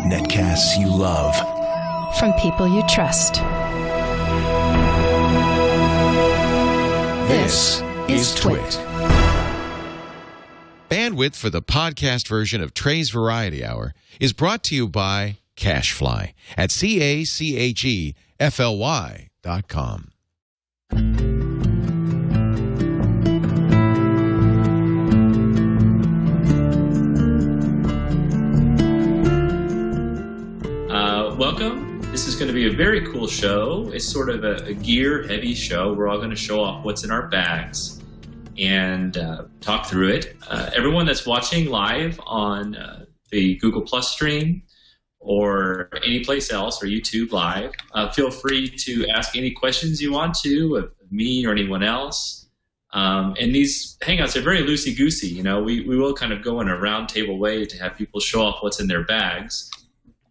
Netcasts you love. From people you trust. This is TWiT. Bandwidth for the podcast version of Trey's Variety Hour is brought to you by Cachefly at CACHEFLY.com. Welcome. This is going to be a very cool show. It's sort of a gear-heavy show. We're all going to show off what's in our bags and talk through it. Everyone that's watching live on the Google Plus stream or any place else or YouTube live, feel free to ask any questions you want to of me or anyone else. And these hangouts are very loosey-goosey. You know, we will kind of go in a round-table way to have people show off what's in their bags.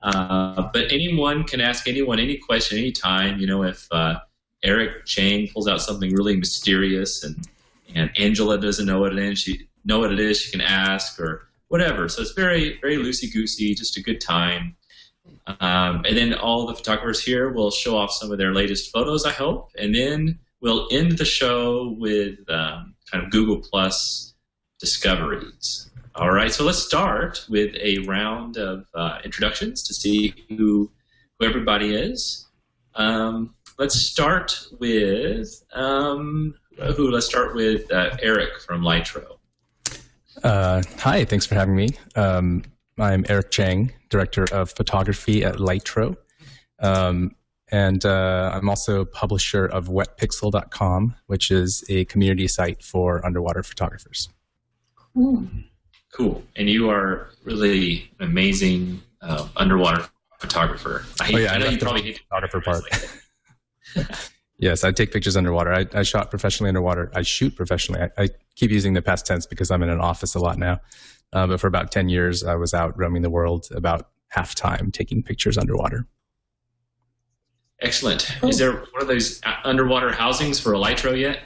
But anyone can ask anyone any question anytime. You know, if Eric Cheng pulls out something really mysterious and Angela doesn't know what it is, she can ask or whatever. So it's very, very loosey-goosey, just a good time. And then all the photographers here will show off some of their latest photos, I hope. And then we'll end the show with kind of Google Plus discoveries. All right, so let's start with a round of introductions to see who everybody is. Let's start with Eric from Lytro. Hi, thanks for having me. I'm Eric Cheng, Director of Photography at Lytro. And I'm also publisher of wetpixel.com, which is a community site for underwater photographers. Cool. And you are really an amazing underwater photographer. I know you probably hate the photographer part. Yes, I take pictures underwater. I shot professionally underwater. I shoot professionally. I keep using the past tense because I'm in an office a lot now. But for about 10 years, I was out roaming the world about half time taking pictures underwater. Excellent. Is there one of those underwater housings for a Lytro yet?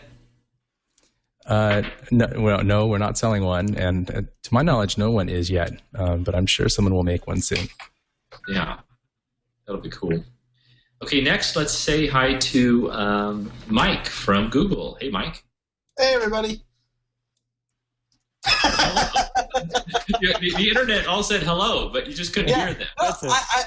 No, we're not selling one, and to my knowledge, no one is yet. But I'm sure someone will make one soon. Yeah, that'll be cool. Okay, next, let's say hi to Mike from Google. Hey, Mike. Hey, everybody. The internet all said hello, but you just couldn't hear them.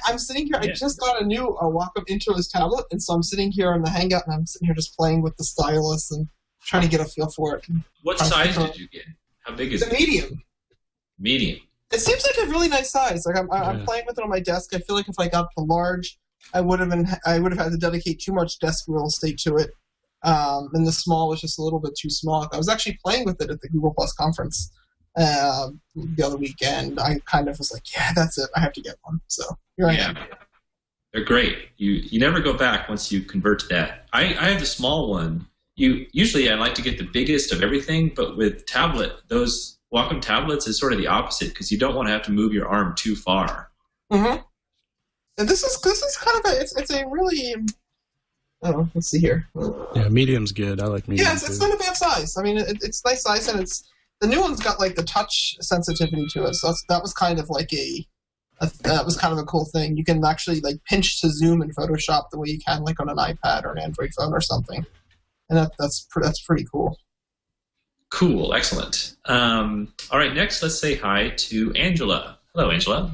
I'm sitting here. I just got a new Wacom Intro's tablet, and so I'm sitting here on the Hangout, and I'm sitting here just playing with the stylus and trying to get a feel for it. What size did you get? How big is it? The medium. Medium. It seems like a really nice size. Like I'm playing with it on my desk. I feel like if I got the large, I would have had to dedicate too much desk real estate to it. And the small was just a little bit too small. I was actually playing with it at the Google Plus conference the other weekend. I kind of was like, yeah, that's it. I have to get one. So here I am. They're great. You never go back once you convert to that. I have the small one. Usually I like to get the biggest of everything, but with those Wacom tablets is sort of the opposite because you don't want to have to move your arm too far. Mm-hmm. And this is kind of it's a really let's see here. Yeah, medium's good. I like medium. Yeah, it's not a bad size. I mean, it's nice size, and the new one's got like the touch sensitivity to it. So that was kind of like that was kind of a cool thing. You can actually like pinch to zoom in Photoshop the way you can like on an iPad or an Android phone or something. And that's pretty cool. Cool, excellent. All right, next let's say hi to Angela. Hello, Angela.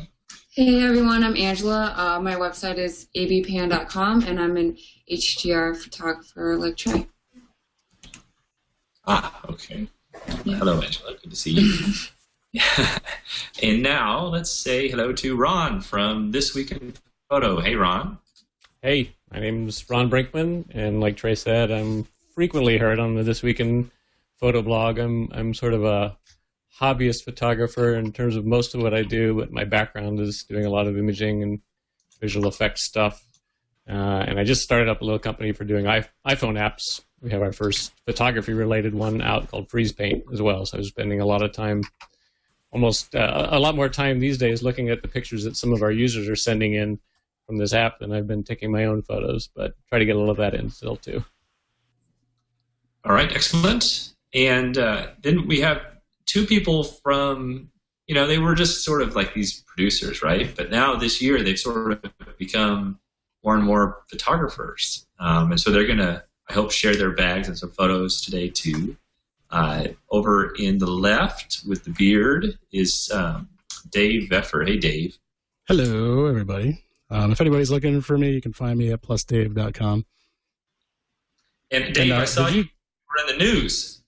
Hey everyone, I'm Angela. My website is abpan.com, and I'm an HDR photographer like Trey. Okay. Yeah. Hello, Angela. Good to see you. And now let's say hello to Ron from This Week in Photo. Hey, Ron. Hey, my name is Ron Brinkmann, and like Trey said, I'm frequently heard on the This Week in Photo blog. I'm sort of a hobbyist photographer in terms of most of what I do, but my background is doing a lot of imaging and visual effects stuff. And I just started up a little company for doing iPhone apps. We have our first photography-related one out called Freeze Paint as well. So I was spending a lot of time, almost a lot more time these days, looking at the pictures that some of our users are sending in from this app than I've been taking my own photos, but try to get a little of that in still too. All right, excellent. And then we have two people from they were just sort of like these producers, right? But now this year they've sort of become more and more photographers. And so they're going to, I hope, share their bags and some photos today too. Over in the left with the beard is Dave Veffer. Hey, Dave. Hello, everybody. If anybody's looking for me, you can find me at plusdave.com. And Dave, I saw you were in the news.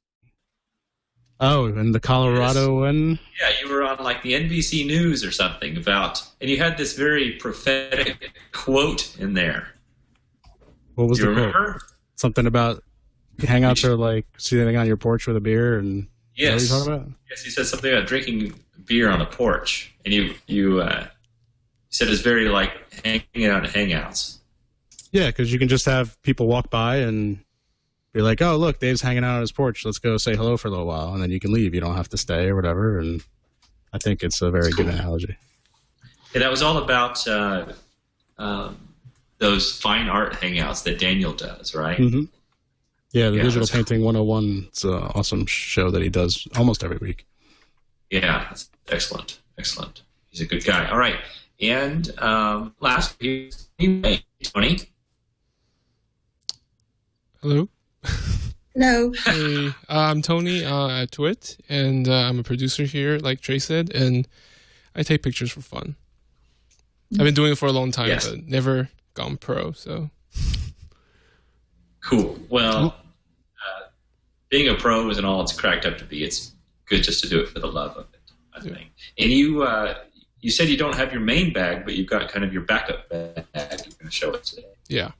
Oh, in the Colorado one? Yeah, you were on like the NBC News or something and you had this very prophetic quote in there. What was Do you the remember? quote? Something about hang out there like sitting on your porch with a beer and yes. What are you talking about? Yes, he said something about drinking beer on a porch, and you said it's very like hanging out at hangouts. Yeah, because you can just have people walk by and be like, "Oh, look, Dave's hanging out on his porch. Let's go say hello for a little while," and then you can leave. You don't have to stay or whatever. And I think it's a very good analogy. Yeah, that was all about those fine art hangouts that Danielle does, right? Mm-hmm. Yeah, the Digital Painting 101. It's an awesome show that he does almost every week. Yeah, that's excellent. Excellent. He's a good guy. All right. And last, Tony. Hello. Hello. Hey, I'm Tony at TWiT, and I'm a producer here, like Trey said, and I take pictures for fun. I've been doing it for a long time, but never gone pro, so. Cool. Well, being a pro isn't all it's cracked up to be. It's good just to do it for the love of it, I think. And you said you don't have your main bag, but you've got kind of your backup bag. You're going to show it today. Yeah.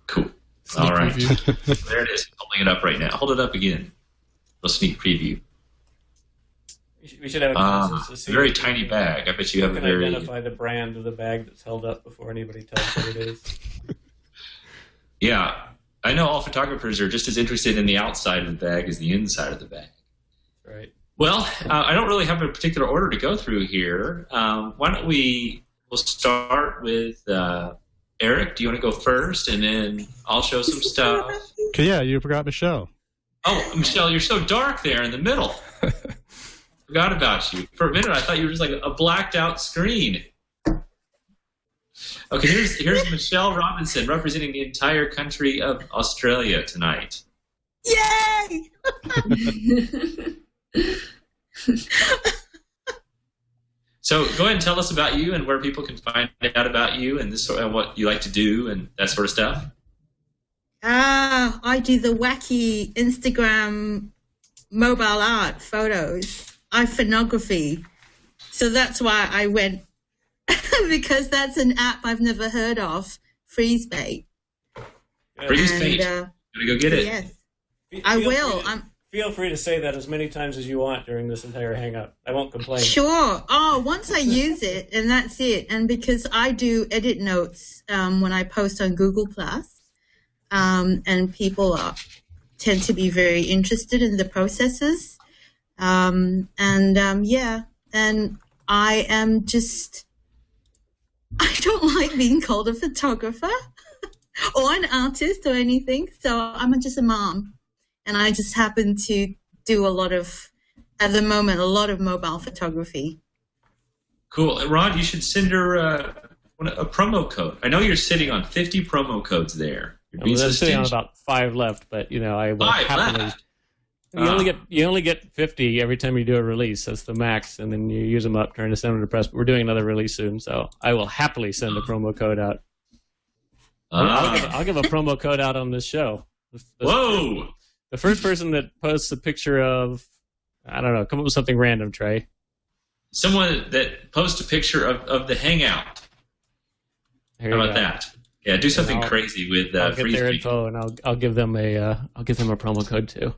Cool. Sneak all right. preview. There it is. Holding it up right now. Hold it up again. A sneak preview. We should have a contest to see. A very tiny bag. I bet you have a very... identify the brand of the bag that's held up before anybody tells what it is. Yeah. I know all photographers are just as interested in the outside of the bag as the inside of the bag. Right. Well, I don't really have a particular order to go through here. Why don't we'll start with Eric. Do you want to go first, and then I'll show some stuff? Okay, yeah, you forgot Michelle. Oh, Michelle, you're so dark there in the middle. Forgot about you. For a minute, I thought you were just like a blacked out screen. Okay, here's Michelle Robinson representing the entire country of Australia tonight. Yay! So go ahead and tell us about you and where people can find out about you and this and what you like to do and that sort of stuff. I do the wacky Instagram mobile art photos, iPhonography. So that's why I went, because that's an app I've never heard of, FreezeBait. FreezeBait. Gotta go get it. Yes, I will. Feel free to say that as many times as you want during this entire hangout. I won't complain. Sure. Oh, once I use it, and that's it. And because I do edit notes when I post on Google+, and people tend to be very interested in the processes. And I am just... I don't like being called a photographer or an artist or anything, so I'm just a mom. And I just happen to do at the moment, a lot of mobile photography. Cool. Ron, you should send her a promo code. I know you're sitting on 50 promo codes there. I'm sitting on about 5 left, but I will happily. You only get 50 every time you do a release. That's the max, and then you use them up trying to send them to press. But we're doing another release soon, so I will happily send a promo code out. I'll give a promo code out on this show. Whoa! The first person that posts a picture of, I don't know, come up with something random, Trey. Someone that posts a picture of the hangout. How about that? Yeah, do something crazy with I'll get their info, and I'll give them a promo code too.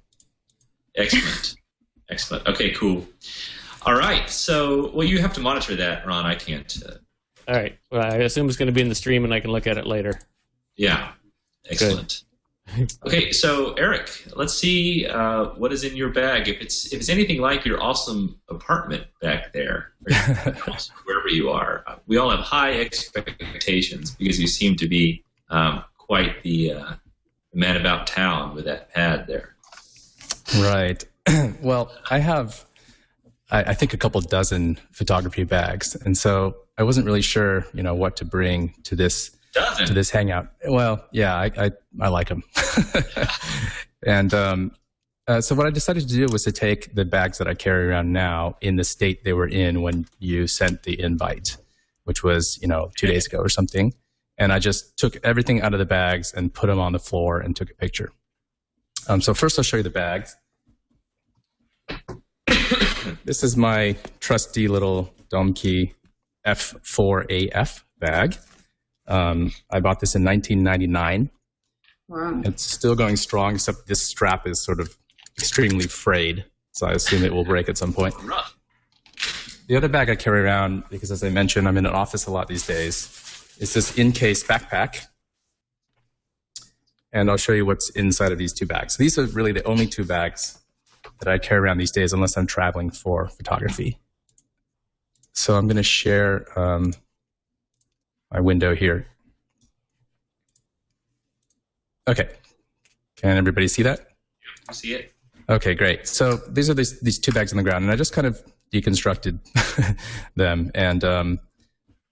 Excellent. Excellent. Okay, cool. All right. So, well, you have to monitor that, Ron. I can't. All right. Well, I assume it's going to be in the stream, and I can look at it later. Yeah. Excellent. Okay, so Eric, let's see what is in your bag. If it's anything like your awesome apartment back there, or wherever you are, we all have high expectations because you seem to be quite the man about town with that pad there. Right. Well, I have I think a couple dozen photography bags. And so I wasn't really sure, what to bring to this hangout. Well, yeah, I like them. And so what I decided to do was to take the bags that I carry around now in the state they were in when you sent the invite, which was, 2 days ago or something. And I just took everything out of the bags and put them on the floor and took a picture. So first I'll show you the bags. This is my trusty little Domkey F4AF bag. I bought this in 1999. Wow. It's still going strong, except this strap is sort of extremely frayed, so I assume it will break at some point. The other bag I carry around, because as I mentioned, I'm in an office a lot these days, is this in-case backpack. And I'll show you what's inside of these two bags. So these are really the only two bags that I carry around these days unless I'm traveling for photography. So I'm going to share my window here. Okay. Can everybody see that? I see it. Okay, great. So these are these two bags on the ground, and I just kind of deconstructed them. And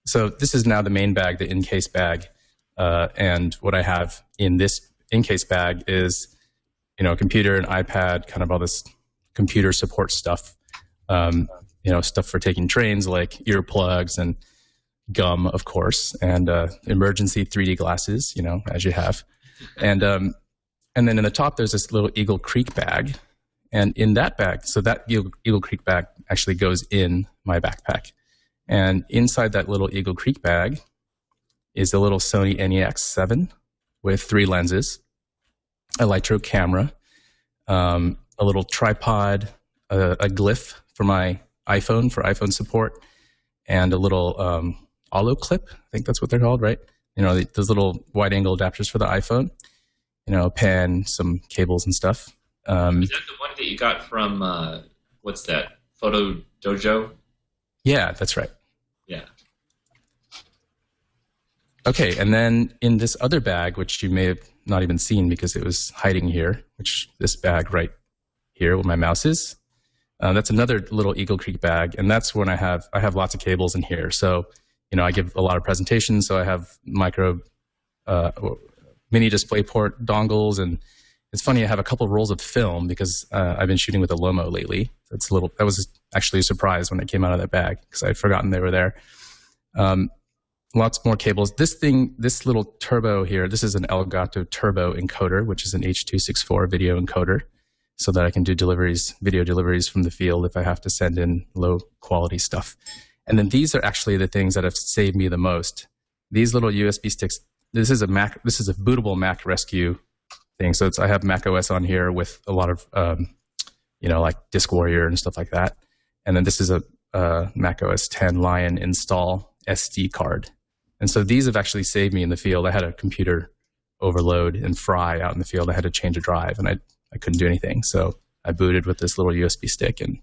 so this is now the main bag, the in-case bag. And what I have in this in-case bag is, a computer, an iPad, kind of all this computer support stuff. Stuff for taking trains like earplugs and gum, of course, and emergency 3D glasses, as you have. And then in the top, there's this little Eagle Creek bag. And in that bag, so that Eagle Creek bag actually goes in my backpack. And inside that little Eagle Creek bag is a little Sony NEX7 with 3 lenses, a Lytro camera, a little tripod, a glyph for my iPhone, for iPhone support, and a little Olo clip. I think that's what they're called, right? Those little wide-angle adapters for the iPhone. A pen, some cables and stuff. Is that the one that you got from, what's that, Photo Dojo? Yeah, that's right. Yeah. Okay, and then in this other bag, which you may have not even seen because it was hiding here, which this bag right here where my mouse is, that's another little Eagle Creek bag, and that's when I have lots of cables in here. So, I give a lot of presentations, so I have micro mini DisplayPort dongles, and it's funny, I have a couple of rolls of film because I've been shooting with a Lomo lately. That was actually a surprise when it came out of that bag because I'd forgotten they were there. Lots more cables. This little turbo here, this is an Elgato Turbo encoder, which is an H.264 video encoder, so that I can do video deliveries from the field if I have to send in low quality stuff. And then these are actually the things that have saved me the most. These little USB sticks. This is a bootable Mac Rescue thing. So I have Mac OS on here with a lot of, like Disk Warrior and stuff like that. And then this is a Mac OS 10 Lion install SD card. And so these have actually saved me in the field. I had a computer overload and fry out in the field. I had to change a drive, and I couldn't do anything. So I booted with this little USB stick and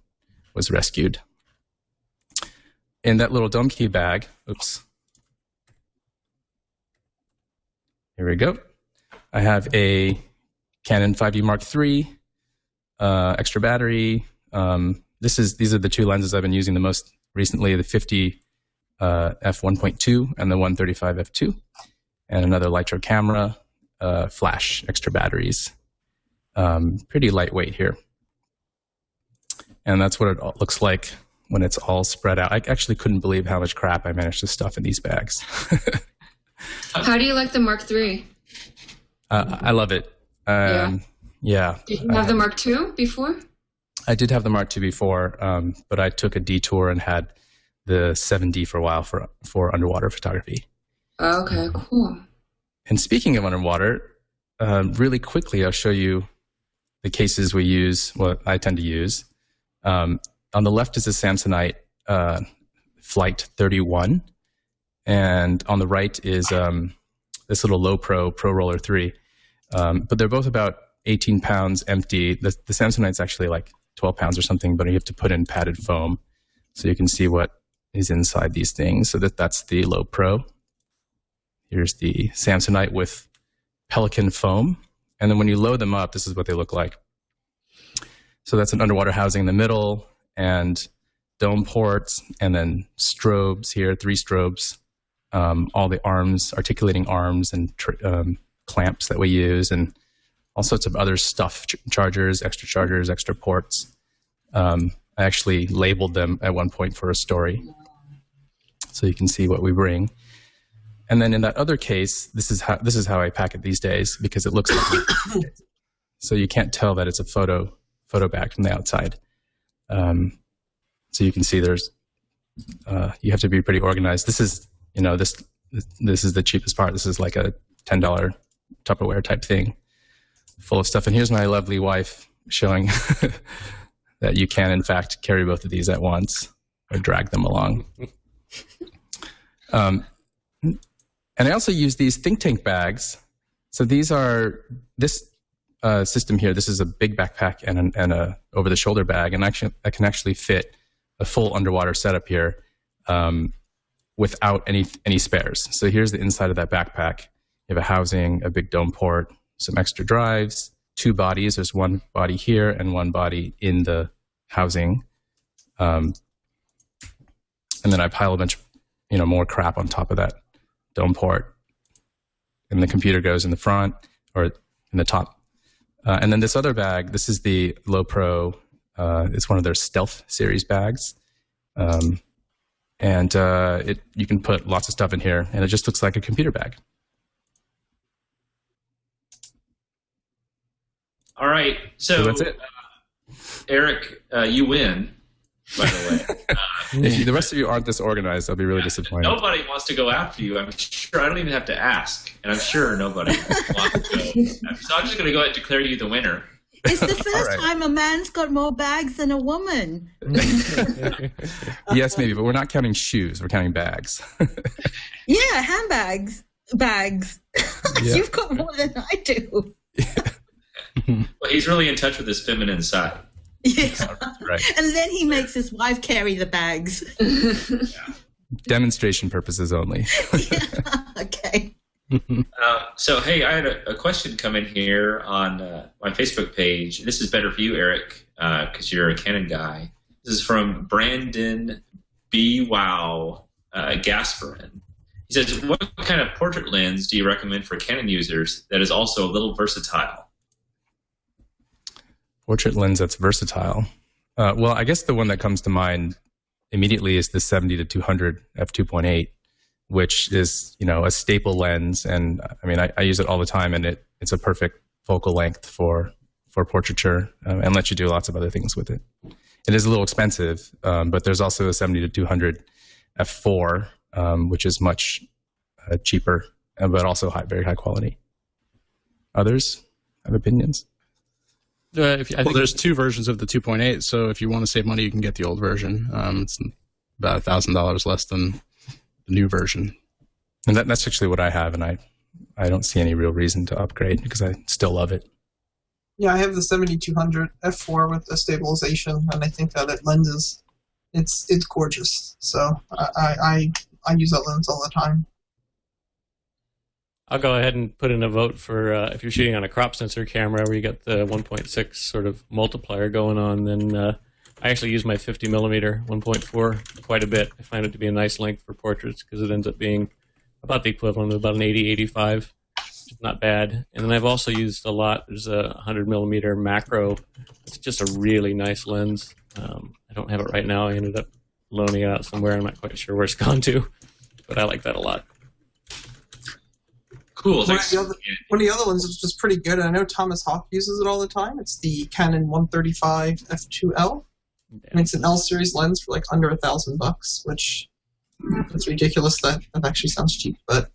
was rescued. In that little Domkey bag, oops. Here we go. I have a Canon 5D Mark III, extra battery. These are the two lenses I've been using the most recently, the 50 f1.2 and the 135 f2, and another Lytro camera, flash, extra batteries. Pretty lightweight here. And that's what it looks like when it's all spread out. I actually couldn't believe how much crap I managed to stuff in these bags. How do you like the Mark III? I love it. Yeah. Did you have the Mark II before? I did have the Mark II before, but I took a detour and had the 7D for a while for underwater photography. Okay, cool. And speaking of underwater, really quickly, I'll show you the cases we use, what I tend to use. On the left is a Samsonite Flight 31, and on the right is this little Low Pro Roller 3. But they're both about 18 pounds empty. The Samsonite's actually like 12 pounds or something, but you have to put in padded foam so you can see what is inside these things. So that's the Low Pro. Here's the Samsonite with Pelican foam. And then when you load them up, this is what they look like. So that's an underwater housing in the middle, and dome ports, and then strobes here, 3 strobes, all the arms, articulating arms and clamps that we use, and all sorts of other stuff, chargers, extra ports. I actually labeled them at one point for a story, so you can see what we bring. And then in that other case, this is how I pack it these days, because it looks like so you can't tell that it's a photo bag from the outside. So you can see there's you have to be pretty organized. This is this is the cheapest part. This is like a $10 Tupperware type thing, full of stuff. And here's my lovely wife showing that you can in fact carry both of these at once or drag them along. And I also use these think tank bags. So these are this system here. This is a big backpack and a over the shoulder bag, and actually I can actually fit a full underwater setup here without any spares. So here's the inside of that backpack. You have a housing, a big dome port, some extra drives, 2 bodies. There's one body here and one body in the housing. And then I pile a bunch of more crap on top of that dome port, and the computer goes in the front or in the top. And then this other bag, this is the Low Pro. It's one of their Stealth series bags, and you can put lots of stuff in here, and it just looks like a computer bag. All right, so that's it. Eric, you win. By the way, if the rest of you aren't this organized, I'll be really disappointed. Nobody wants to go after you. I'm sure. I don't even have to ask, and I'm sure nobody wants to go. So I'm just going to go ahead and declare you the winner. It's the first time a man's got more bags than a woman. Yes, maybe, but we're not counting shoes. We're counting bags. Yeah, handbags, bags. Yeah. You've got more than I do. Well, he's really in touch with his feminine side. Yeah. Right. And then he makes his wife carry the bags. Yeah. Demonstration purposes only. Yeah. Okay. So, hey, I had a question come in here on my Facebook page. This is better for you, Eric, because you're a Canon guy. This is from Brandon B. Wow Gasperin. He says, what kind of portrait lens do you recommend for Canon users that is also a little versatile? Portrait lens that's versatile. Well, I guess the one that comes to mind immediately is the 70-200 f2.8, which is a staple lens, and I mean I use it all the time, and it's a perfect focal length for portraiture and lets you do lots of other things with it. It is a little expensive, but there's also a 70-200 f4, which is much cheaper, but also very high quality. Others have opinions? There's 2 versions of the 2.8, so if you want to save money, you can get the old version. It's about $1,000 less than the new version. And that's actually what I have, and I don't see any real reason to upgrade because I still love it. Yeah, I have the 70-200 f4 with the stabilization, and I think that it lenses. It's gorgeous. So I use that lens all the time. I'll go ahead and put in a vote for if you're shooting on a crop sensor camera where you got the 1.6 sort of multiplier going on, then I actually use my 50 millimeter 1.4 quite a bit. I find it to be a nice length for portraits because it ends up being about the equivalent of about an 80-85. It's not bad. And then I've also used a lot. There's a 100 millimeter macro. It's just a really nice lens. I don't have it right now. I ended up loaning it out somewhere. I'm not quite sure where it's gone to, but I like that a lot. Cool. One of the other ones is just pretty good. I know Thomas Hawk uses it all the time. It's the Canon 135 f2L. And it's an L series lens for like under $1,000, which it's ridiculous. That actually sounds cheap, but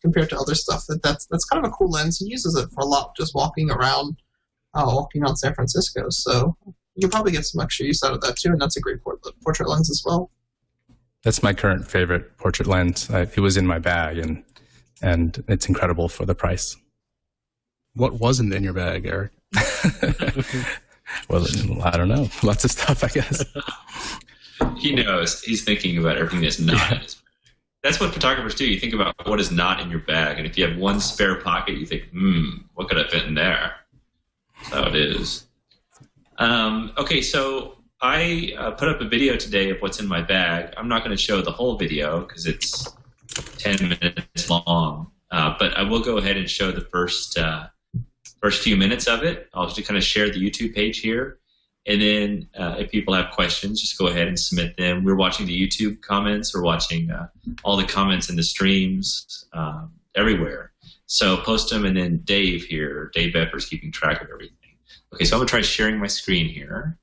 compared to other stuff, that's kind of a cool lens. He uses it for a lot, just walking around San Francisco. So you can probably get some extra use out of that too, and that's a great portrait lens as well. That's my current favorite portrait lens. It was in my bag, and it's incredible for the price. What wasn't in your bag, Eric? Well, I don't know. Lots of stuff, I guess. He knows. He's thinking about everything that's not in his bag. That's what photographers do. You think about what is not in your bag, and if you have one spare pocket, you think, what could I fit in there? That's how it is. Okay, so I put up a video today of what's in my bag. I'm not going to show the whole video because it's 10 minutes long, but I will go ahead and show the first few minutes of it. I'll just kind of share the YouTube page here, and then if people have questions, just go ahead and submit them. We're watching the YouTube comments. We're watching all the comments in the streams everywhere. So post them, and then Dave Veffer is keeping track of everything. Okay, so I'm going to try sharing my screen here.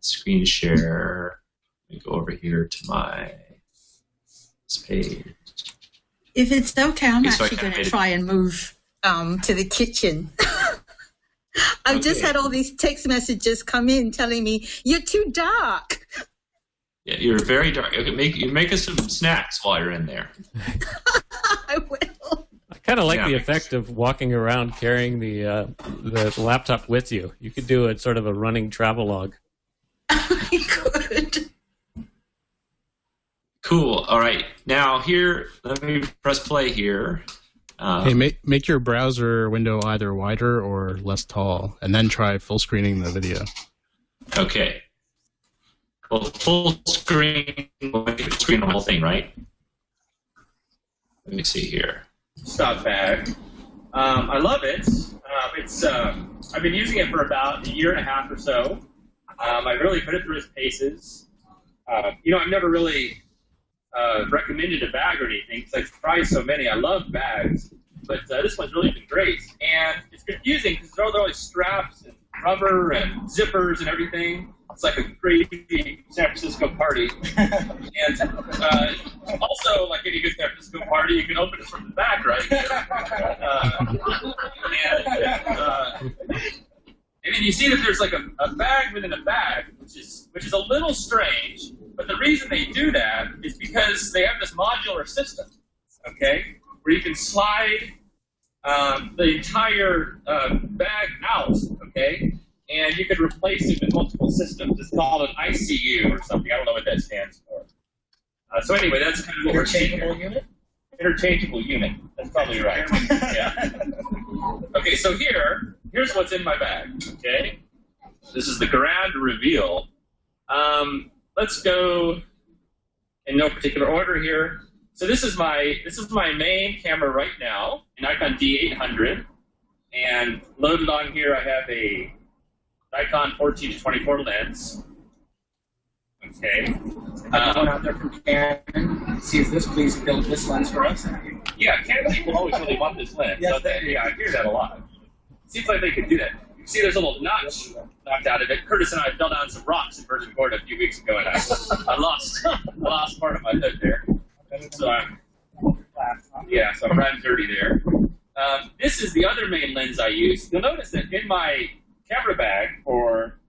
Screen share. Let me go over here to my page. If it's okay, I'm actually going to try and move to the kitchen. I've just had all these text messages come in telling me, you're too dark. Yeah, you're very dark. Okay, make us some snacks while you're in there. I will. I kind of like the effect of walking around carrying the laptop with you. You could do it sort of a running travelogue. I could. Cool. All right. Now here, let me press play here. Hey, make your browser window either wider or less tall, and then try full screening the video. Okay. Well, full screen, we'll screen the whole thing, right? Let me see here. Stock bag. I love it. I've been using it for about a year and a half or so. I really put it through its paces. I've never really recommended a bag or anything because I've tried so many. I love bags, but this one's really been great. And it's confusing because there are always straps and rubber and zippers and everything. It's like a crazy San Francisco party. And also, like any good San Francisco party, you can open it from the back, right? And then you see that there's like a bag within a bag, which is a little strange. But the reason they do that is because they have this modular system, okay, where you can slide the entire bag out, okay, and you could replace it with multiple systems. It's called an ICU or something. I don't know what that stands for. So anyway, that's kind of what we're seeing here. Interchangeable unit? Interchangeable unit. That's probably right. Yeah. Okay, so here's what's in my bag, okay? This is the grand reveal. Let's go in no particular order here. So this is my main camera right now, an Nikon D800, and loaded on here I have a Nikon 14-24 lens. Okay. Anyone out there from Canon sees this, please build this lens for us. Yeah, Canon people always really want this lens. Yes, so I hear that a lot. Seems like they could do that. You see there's a little notch knocked out of it. Curtis and I fell down some rocks in Virgin Gorda a few weeks ago, and I lost part of my hood there. So I'm riding dirty there. This is the other main lens I use. You'll notice that in my camera bag for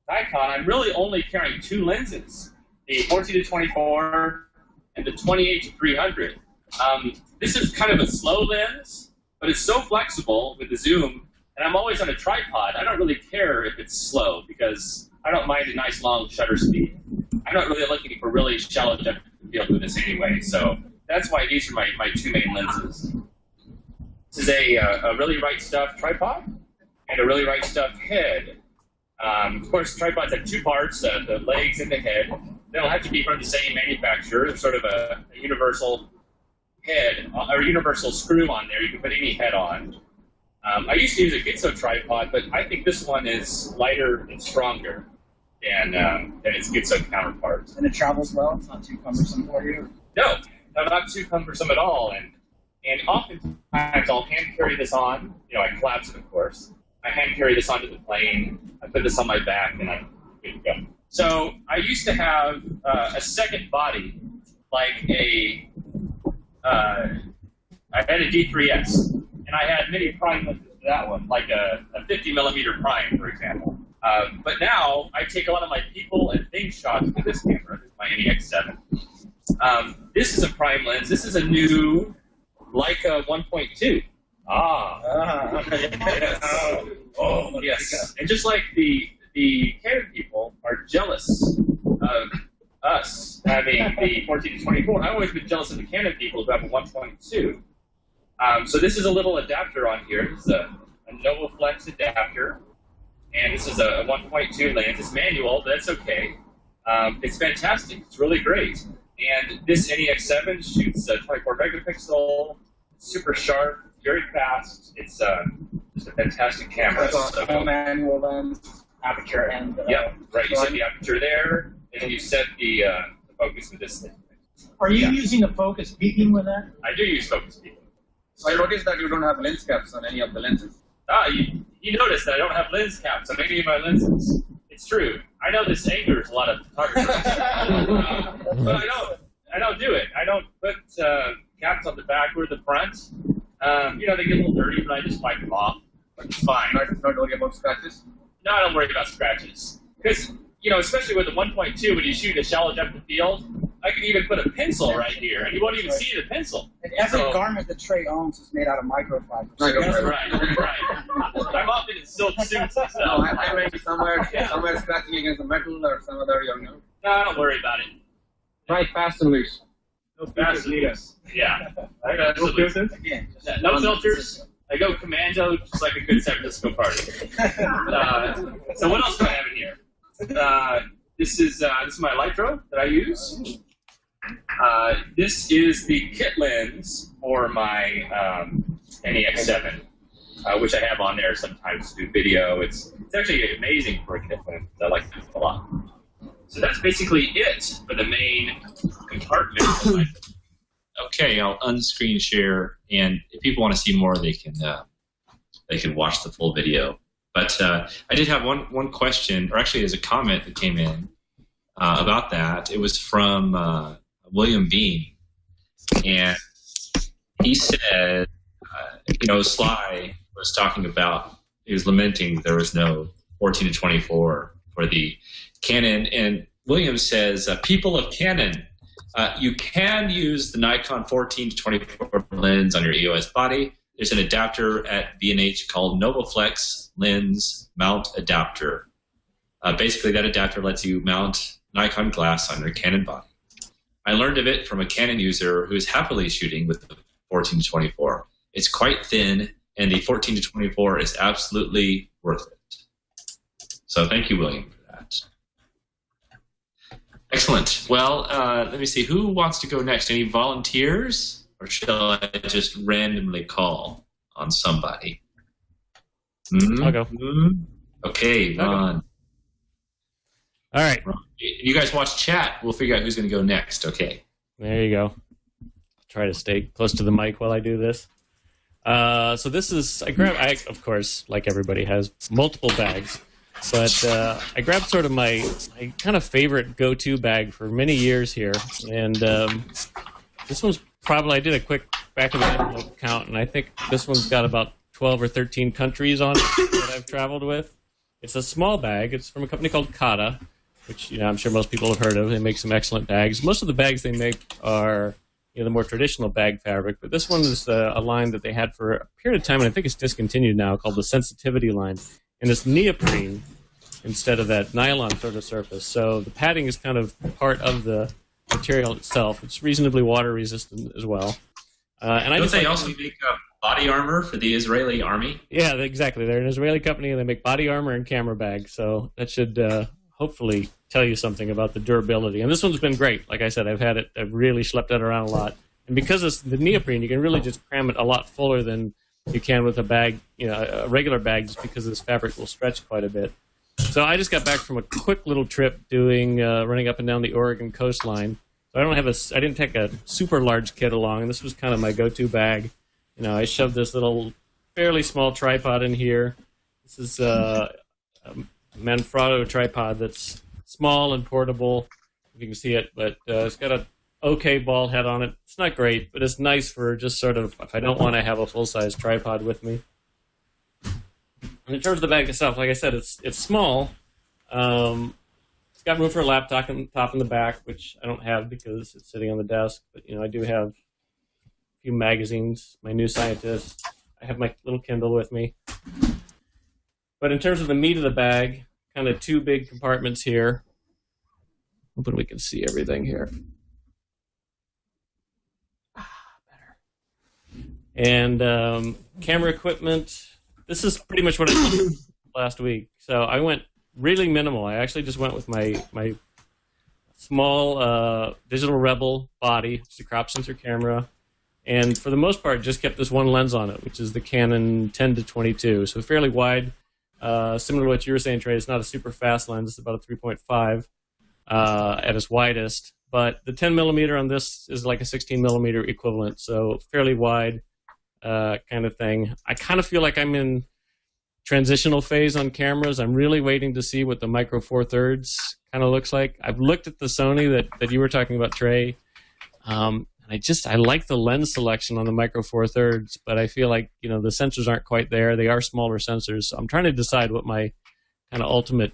Nikon, I'm really only carrying two lenses, the 14-24 and the 28-300. This is kind of a slow lens, but it's so flexible with the zoom, and I'm always on a tripod. I don't really care if it's slow because I don't mind a nice long shutter speed. I'm not really looking for really shallow depth of field with this anyway, so that's why these are my two main lenses. This is a really right stuff tripod and a really right stuff head. Of course, tripods have two parts, the legs and the head. They don't have to be from the same manufacturer. It's sort of a universal head, or universal screw on there. You can put any head on. I used to use a Gitzo tripod, but I think this one is lighter and stronger than its Gitzo counterpart. And it travels well? It's not too cumbersome for you? No, not too cumbersome at all. And oftentimes I'll hand carry this on. I collapse it, of course. I hand carry this onto the plane. I put this on my back, and I'm good to go. So I used to have a second body, like I had a D3S, and I had many prime lenses to that one, like a 50mm prime, for example. But now I take a lot of my people and things shots with this camera. This is my NEX7. This is a prime lens. This is a new Leica 1.2. Yes. Oh, yes. And just like the Canon people are jealous of us having the 14-24, I've always been jealous of the Canon people who have a 1.2. So this is a little adapter on here. It's a NovaFlex adapter. And this is a 1.2 lens. It's manual, but that's okay. It's fantastic. It's really great. And this NEX7 shoots 24 megapixel, super sharp, very fast. It's just a fantastic camera. So a manual lens, aperture, and yeah, right. You set the aperture there, and then you set the focus with this thing. Are you using the focus peaking with that? I do use focus peaking. So I noticed that you don't have lens caps on any of the lenses. You noticed that I don't have lens caps on any of my lenses. It's true. I know this angers a lot of photographers, but I don't do it. I don't put caps on the back or the front. They get a little dirty, but I just wipe them off. It's fine. Not worry about scratches? No, I don't worry about scratches. Because, especially with the 1.2, when you shoot a shallow depth of field, I can even put a pencil right here, and you won't even see the pencil. And every garment that Trey owns is made out of microfiber. That's right. I'm often in silk suits and stuff. No, I meant somewhere scratching against the metal or some other, No, I don't worry about it. Try fast and loose. No fast and loose. Yeah. No filters? No filters. I go commando just like a good San Francisco party. So what else do I have in here? This is my Litro that I use. This is the kit lens for my NEX7, which I have on there sometimes to do video. It's actually amazing for a kit lens. I like it a lot. So that's basically it for the main compartment. Okay, I'll unscreen share, and if people want to see more, they can watch the full video. But I did have one question, or actually there's a comment that came in about that. It was from William Bean, and he said, Sly was talking about, he was lamenting there was no 14 to 24 for the Canon, and William says, people of Canon, you can use the Nikon 14 to 24 lens on your EOS body. There's an adapter at B&H called NovaFlex Lens Mount Adapter. Basically, that adapter lets you mount Nikon glass on your Canon body. I learned of it from a Canon user who is happily shooting with the 14 to 24. It's quite thin, and the 14 to 24 is absolutely worth it. So thank you, William, for that. Excellent. Well, let me see. Who wants to go next? Any volunteers? Or shall I just randomly call on somebody? I'll go. Okay, Ron. All right. You guys watch chat. We'll figure out who's going to go next. Okay. There you go. I'll try to stay close to the mic while I do this. So this is, I of course, like everybody, has multiple bags. But I grabbed sort of my kind of favorite go-to bag for many years here. And this one's probably, I did a quick back of the envelope count, and I think this one's got about 12 or 13 countries on it that I've traveled with. It's a small bag. It's from a company called Kata, which I'm sure most people have heard of. They make some excellent bags. Most of the bags they make are the more traditional bag fabric, but this one is a line that they had for a period of time, and I think it's discontinued now, called the Sensitivity line. And it's neoprene instead of that nylon sort of surface. So the padding is kind of part of the material itself. It's reasonably water resistant as well. And Don't they also make body armor for the Israeli army? Yeah, exactly. They're an Israeli company, and they make body armor and camera bags. So that should hopefully tell you something about the durability. And this one's been great. Like I said, I've really schlepped it around a lot. And because it's the neoprene, you can really just cram it a lot fuller than you can with a bag, a regular bag, just because this fabric will stretch quite a bit. So I just got back from a quick little trip running up and down the Oregon coastline. So I didn't take a super large kit along, and this was kind of my go-to bag. I shoved this little fairly small tripod in here. This is a Manfrotto tripod that's small and portable, if you can see it, but it's got a okay ball head on it. It's not great, but it's nice for just sort of, if I don't want to have a full-size tripod with me. And in terms of the bag itself, like I said, it's small. It's got room for a laptop on top and the back, which I don't have because it's sitting on the desk. But I do have a few magazines, my New Scientist. I have my little Kindle with me. But in terms of the meat of the bag, kind of two big compartments here. Hoping we can see everything here. Better. And camera equipment. This is pretty much what I last week. So I went really minimal. I actually just went with my small digital Rebel body, it's a crop sensor camera, and for the most part just kept this one lens on it, which is the Canon 10-22, so fairly wide. Similar to what you were saying, Trey, it's not a super fast lens. It's about a 3.5 at its widest, but the 10 millimeter on this is like a 16 millimeter equivalent, so fairly wide kind of thing. I kind of feel like I'm in transitional phase on cameras. I'm really waiting to see what the Micro Four Thirds kind of looks like. I've looked at the Sony that you were talking about, Trey. I like the lens selection on the Micro Four Thirds, but I feel like the sensors aren't quite there. They are smaller sensors. So I'm trying to decide what my kind of ultimate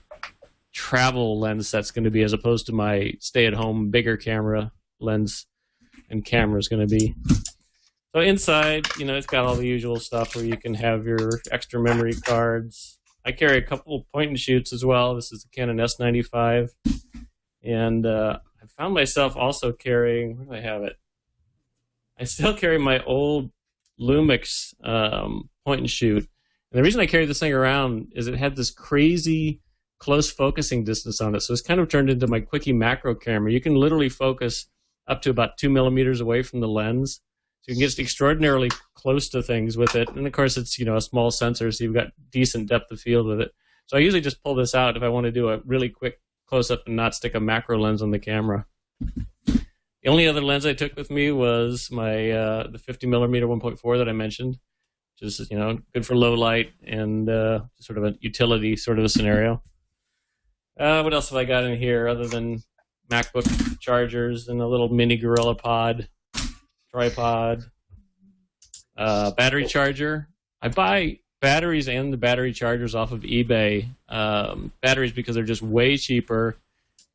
travel lens set's going to be, as opposed to my stay-at-home bigger camera lens and camera is going to be. So inside, it's got all the usual stuff where you can have your extra memory cards. I carry a couple point and shoots as well. This is the Canon S95. And I found myself also carrying, where do I have it? I still carry my old Lumix point and shoot. And the reason I carry this thing around is it had this crazy close focusing distance on it. So it's kind of turned into my quickie macro camera. You can literally focus up to about 2 millimeters away from the lens. So you can get extraordinarily close to things with it. And of course, it's a small sensor, so you've got decent depth of field with it. So I usually just pull this out if I want to do a really quick close-up and not stick a macro lens on the camera. The only other lens I took with me was my the 50 millimeter 1.4 that I mentioned, which is good for low light and sort of a utility sort of a scenario. What else have I got in here other than MacBook chargers and a little mini Gorilla Pod? Tripod, battery charger. I buy batteries and the battery chargers off of eBay. Batteries because they're just way cheaper,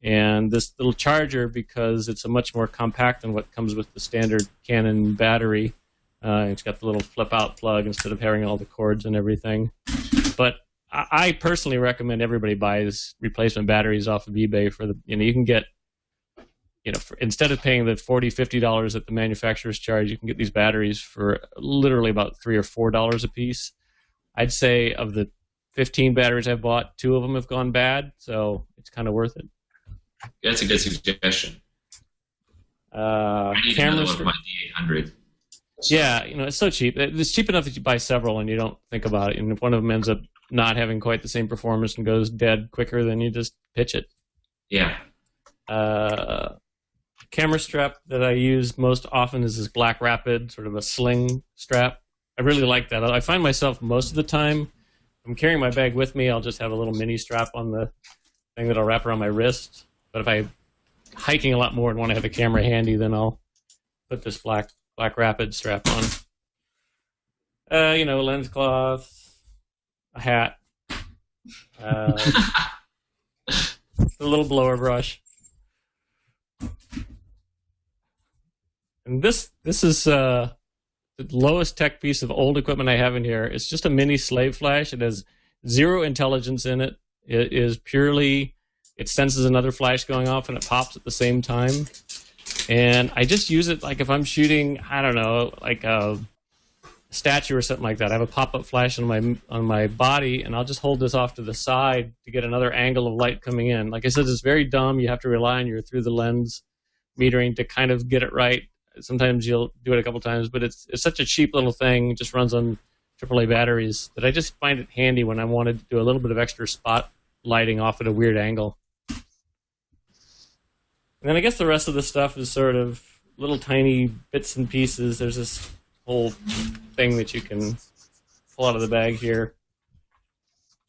and this little charger because it's a much more compact than what comes with the standard Canon battery. It's got the little flip-out plug instead of having all the cords and everything. But I personally recommend everybody buys replacement batteries off of eBay for the. You can get. Instead of paying the $40, $50 that the manufacturers charge, you can get these batteries for literally about $3 or $4 a piece. I'd say of the 15 batteries I've bought, 2 of them have gone bad, so it's kind of worth it. Yeah, that's a good suggestion. I need another one for my D800. Yeah, it's so cheap. It's cheap enough that you buy several and you don't think about it. And if one of them ends up not having quite the same performance and goes dead quicker, then you just pitch it. Yeah. Camera strap that I use most often is this Black Rapid, sort of a sling strap. I really like that. I find myself most of the time, I'm carrying my bag with me, I'll just have a little mini strap on the thing that I'll wrap around my wrist. But if I'm hiking a lot more and want to have a camera handy, then I'll put this Black Rapid strap on. Lens cloth, a hat, a little blower brush. And this is the lowest tech piece of old equipment I have in here. It's just a mini slave flash. It has zero intelligence in it. It is purely, it senses another flash going off and it pops at the same time. And I just use it like if I'm shooting, I don't know, like a statue or something like that. I have a pop-up flash on my body, and I'll just hold this off to the side to get another angle of light coming in. Like I said, it's very dumb. You have to rely on your through the lens metering to kind of get it right. Sometimes you'll do it a couple times, but it's such a cheap little thing. It just runs on AAA batteries that I just find it handy when I wanted to do a little bit of extra spot lighting off at a weird angle. And then I guess the rest of the stuff is sort of little tiny bits and pieces. There's this whole thing that you can pull out of the bag here.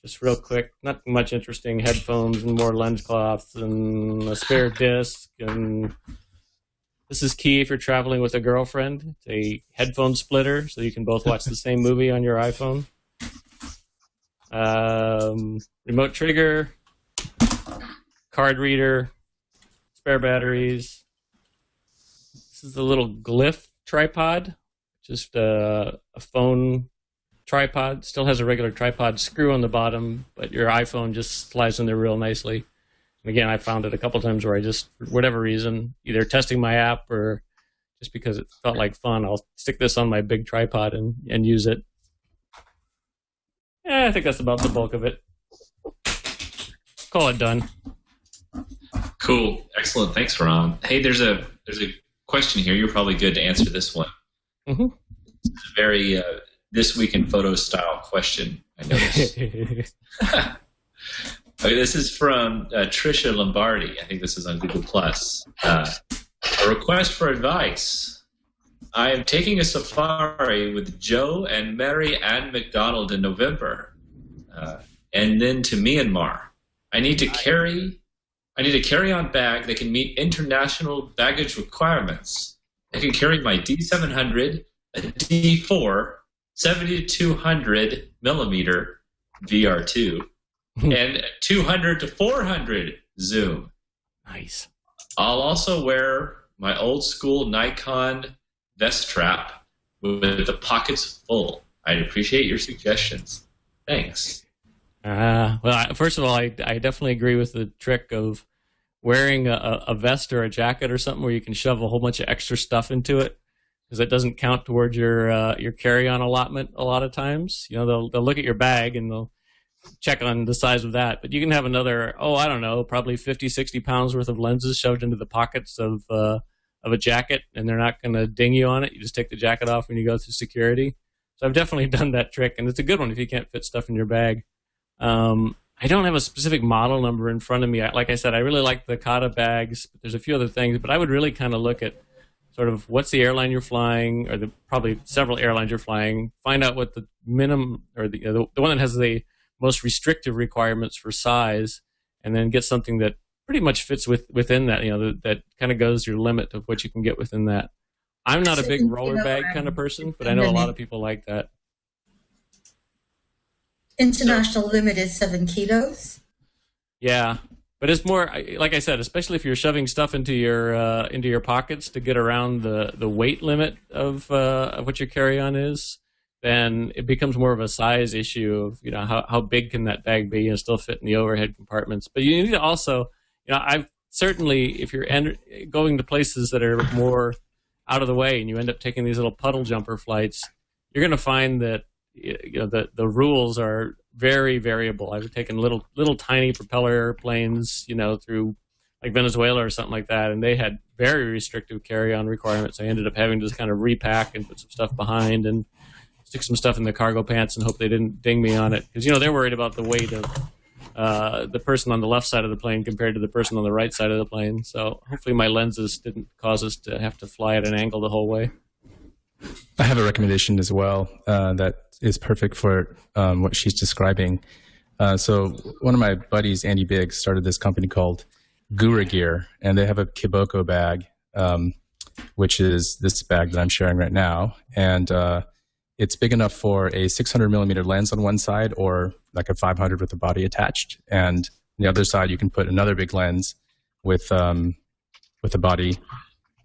Just real quick, not much interesting. Headphones and more lens cloths and a spare disc. And this is key if you're traveling with a girlfriend. It's a headphone splitter, so you can both watch the same movie on your iPhone. Remote trigger, card reader, spare batteries. This is the little Glyph tripod, just a phone tripod. Still has a regular tripod screw on the bottom, but your iPhone just slides in there real nicely. And again, I found it a couple times where I just, for whatever reason, either testing my app or just because it felt like fun, I'll stick this on my big tripod and use it. I think that's about the bulk of it. Call it done. Cool. Excellent. Thanks, Ron. Hey, there's a question here. You're probably good to answer this one. Mm-hmm. It's a very This Week in Photo style question, I noticed. Okay, this is from Trisha Lombardi. I think this is on Google+. A request for advice. I am taking a safari with Joe and Mary Ann McDonald in November, and then to Myanmar. I need a carry-on bag that can meet international baggage requirements. I can carry my D700, a D4, 70-200 millimeter VR2, and 200 to 400 zoom. Nice. I'll also wear my old school Nikon vest strap with the pockets full. I'd appreciate your suggestions. Thanks. Well, first of all, I definitely agree with the trick of wearing a vest or a jacket or something where you can shove a whole bunch of extra stuff into it, because it doesn't count towards your carry-on allotment a lot of times. You know, they'll look at your bag and they'll check on the size of that, but you can have another, I don't know, probably 50, 60 pounds worth of lenses shoved into the pockets of a jacket, and they're not going to ding you on it. You just take the jacket off when you go through security. So I've definitely done that trick, and it's a good one if you can't fit stuff in your bag. I don't have a specific model number in front of me. Like I said, I really like the Kata bags, but there's a few other things, but I would really kind of look at sort of what's the airline you're flying, or probably several airlines you're flying, find out what the minimum, or the one that has the most restrictive requirements for size, and then get something that pretty much fits within that, that kind of goes your limit of what you can get within that. I'm not a big roller bag kind of person, but I know a lot of people like that. International limit is 7 kilos. Yeah, but it's more, like I said, especially if you're shoving stuff into your pockets to get around the weight limit of what your carry-on is, then it becomes more of a size issue of how big can that bag be and still fit in the overhead compartments. But you need to also, I've certainly, if you're going to places that are more out of the way and you end up taking these little puddle jumper flights, you're going to find that the rules are very variable. I've taken little tiny propeller airplanes, through like Venezuela or something like that, and they had very restrictive carry-on requirements. I ended up having to just kind of repack and put some stuff behind and stick some stuff in the cargo pants and hope they didn't ding me on it, because they're worried about the weight of the person on the left side of the plane compared to the person on the right side of the plane. So hopefully my lenses didn't cause us to have to fly at an angle the whole way. I have a recommendation as well that is perfect for what she's describing. So one of my buddies, Andy Biggs, started this company called Gura Gear, and they have a Kiboko bag, which is this bag that I'm sharing right now. And it's big enough for a 600 millimeter lens on one side, or like a 500 with the body attached. And on the other side, you can put another big lens with a body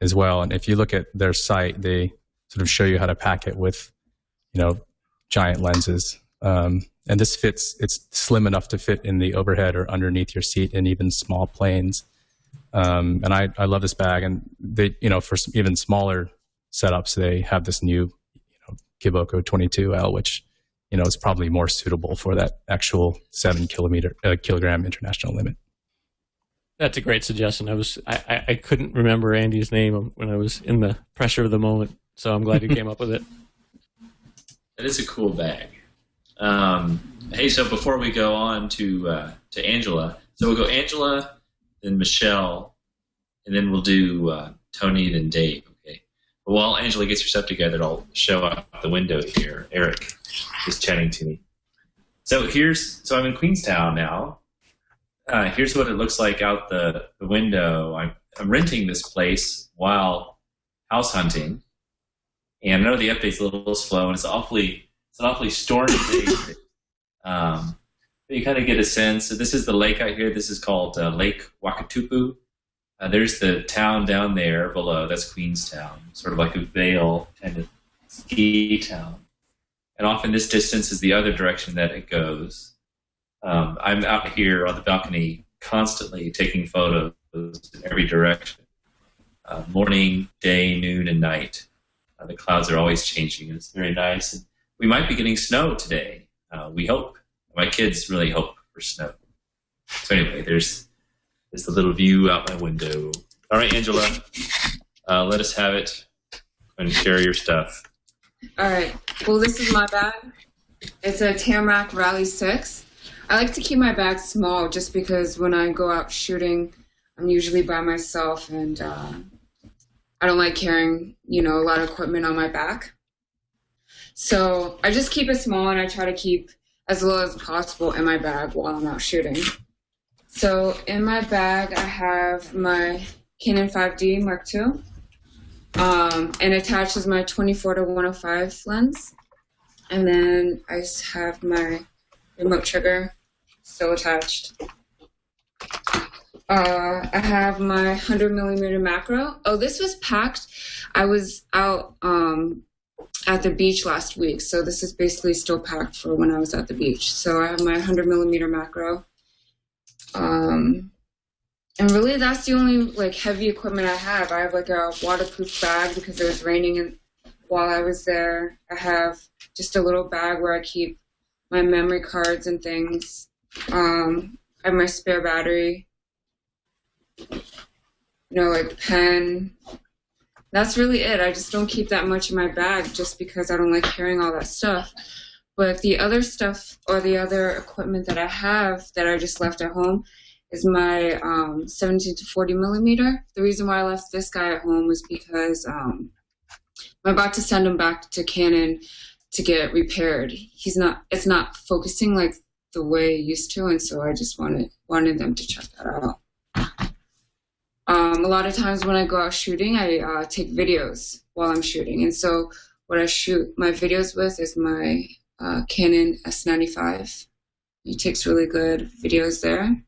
as well. And if you look at their site, they sort of show you how to pack it with, giant lenses. And this fits, it's slim enough to fit in the overhead or underneath your seat in even small planes. And I love this bag. And they, for some even smaller setups, they have this new, Kiboko 22L, which, is probably more suitable for that actual 7 kilogram international limit. That's a great suggestion. I couldn't remember Andy's name when I was in the pressure of the moment, so I'm glad you came up with it. That is a cool bag. Hey, so before we go on to Angela, so we'll go Angela, then Michelle, and then we'll do Tony, then Dave. Okay. But while Angela gets herself together, I'll show out the window here. Eric is chatting to me. So I'm in Queenstown now. Here's what it looks like out the window. I'm renting this place while house hunting, and I know the update's a little slow, and it's an awfully stormy day. You kind of get a sense. So this is the lake out here. This is called Lake Wakatupu. There's the town down there below. That's Queenstown, sort of like a Vail kind of ski town. And off in this distance is the other direction that it goes. I'm out here on the balcony constantly taking photos in every direction. Morning, day, noon, and night. The clouds are always changing, and it's very nice. And we might be getting snow today. we hope. My kids really hope for snow. So anyway, there's the little view out my window. All right, Angela, let us have it and share your stuff. All right. Well, this is my bag. It's a Tamarack Rally 6. I like to keep my bag small just because when I go out shooting, I'm usually by myself, and I don't like carrying, a lot of equipment on my back. So I just keep it small, and I try to keep as little as possible in my bag while I'm out shooting. So in my bag, I have my Canon 5D Mark II, and attached is my 24-105 lens. And then I just have my remote trigger still attached. I have my 100mm macro. Oh, this was packed. I was out at the beach last week, so this is basically still packed for when I was at the beach. So I have my 100mm macro. And really that's the only heavy equipment I have. I have a waterproof bag because it was raining while I was there. I have just a little bag where I keep my memory cards and things. I have my spare battery. Pen. That's really it. I just don't keep that much in my bag just because I don't like carrying all that stuff. But the other stuff or the other equipment that I have that I just left at home is my 17-40mm. The reason why I left this guy at home was because I'm about to send him back to Canon to get repaired. It's not focusing like the way it used to, and so I just wanted them to check that out. A lot of times when I go out shooting, I take videos while I'm shooting. And so what I shoot my videos with is my Canon S95. It takes really good videos there.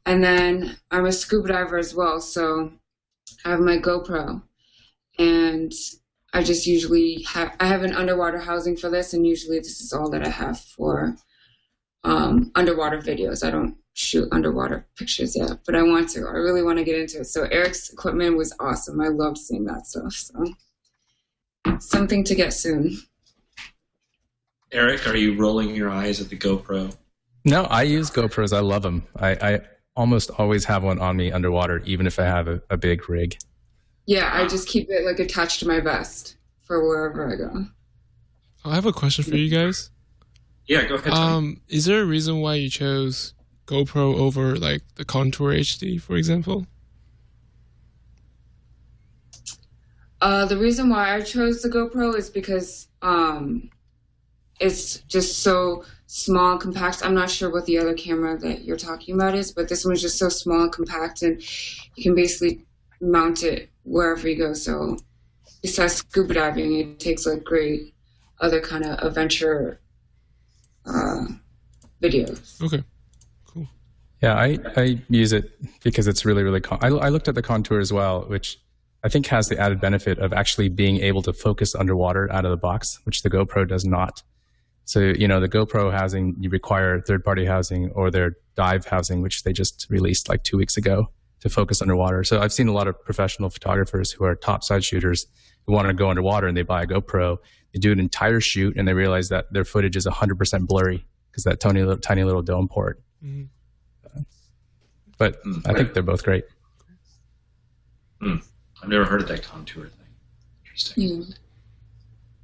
And then I'm a scuba diver as well, so I have my GoPro. And I just usually I have an underwater housing for this, and usually this is all that I have for underwater videos. I don't shoot underwater pictures yet, but I want to. I really want to get into it. So Eric's equipment was awesome. I loved seeing that stuff. So something to get soon. Eric, are you rolling your eyes at the GoPro? No, I use GoPros. I love them. I almost always have one on me underwater, even if I have a big rig. Yeah, I just keep it attached to my vest for wherever I go. I have a question for you guys. Yeah, go ahead. Is there a reason why you chose GoPro over the Contour HD, for example? The reason why I chose the GoPro is because it's just so small and compact. I'm not sure what the other camera that you're talking about is, but this one's just so small and compact, and you can basically mount it wherever you go. So besides scuba diving, it takes great other kind of adventure videos. Okay. Yeah, I use it because it's really, really I looked at the Contour as well, which I think has the added benefit of actually being able to focus underwater out of the box, which the GoPro does not. So, the GoPro housing, you require third-party housing or their dive housing, which they just released 2 weeks ago to focus underwater. So I've seen a lot of professional photographers who are topside shooters who want to go underwater and they buy a GoPro. They do an entire shoot and they realize that their footage is 100% blurry because that tiny little dome port. Mm-hmm. But I think they're both great. I've never heard of that Contour thing. Interesting.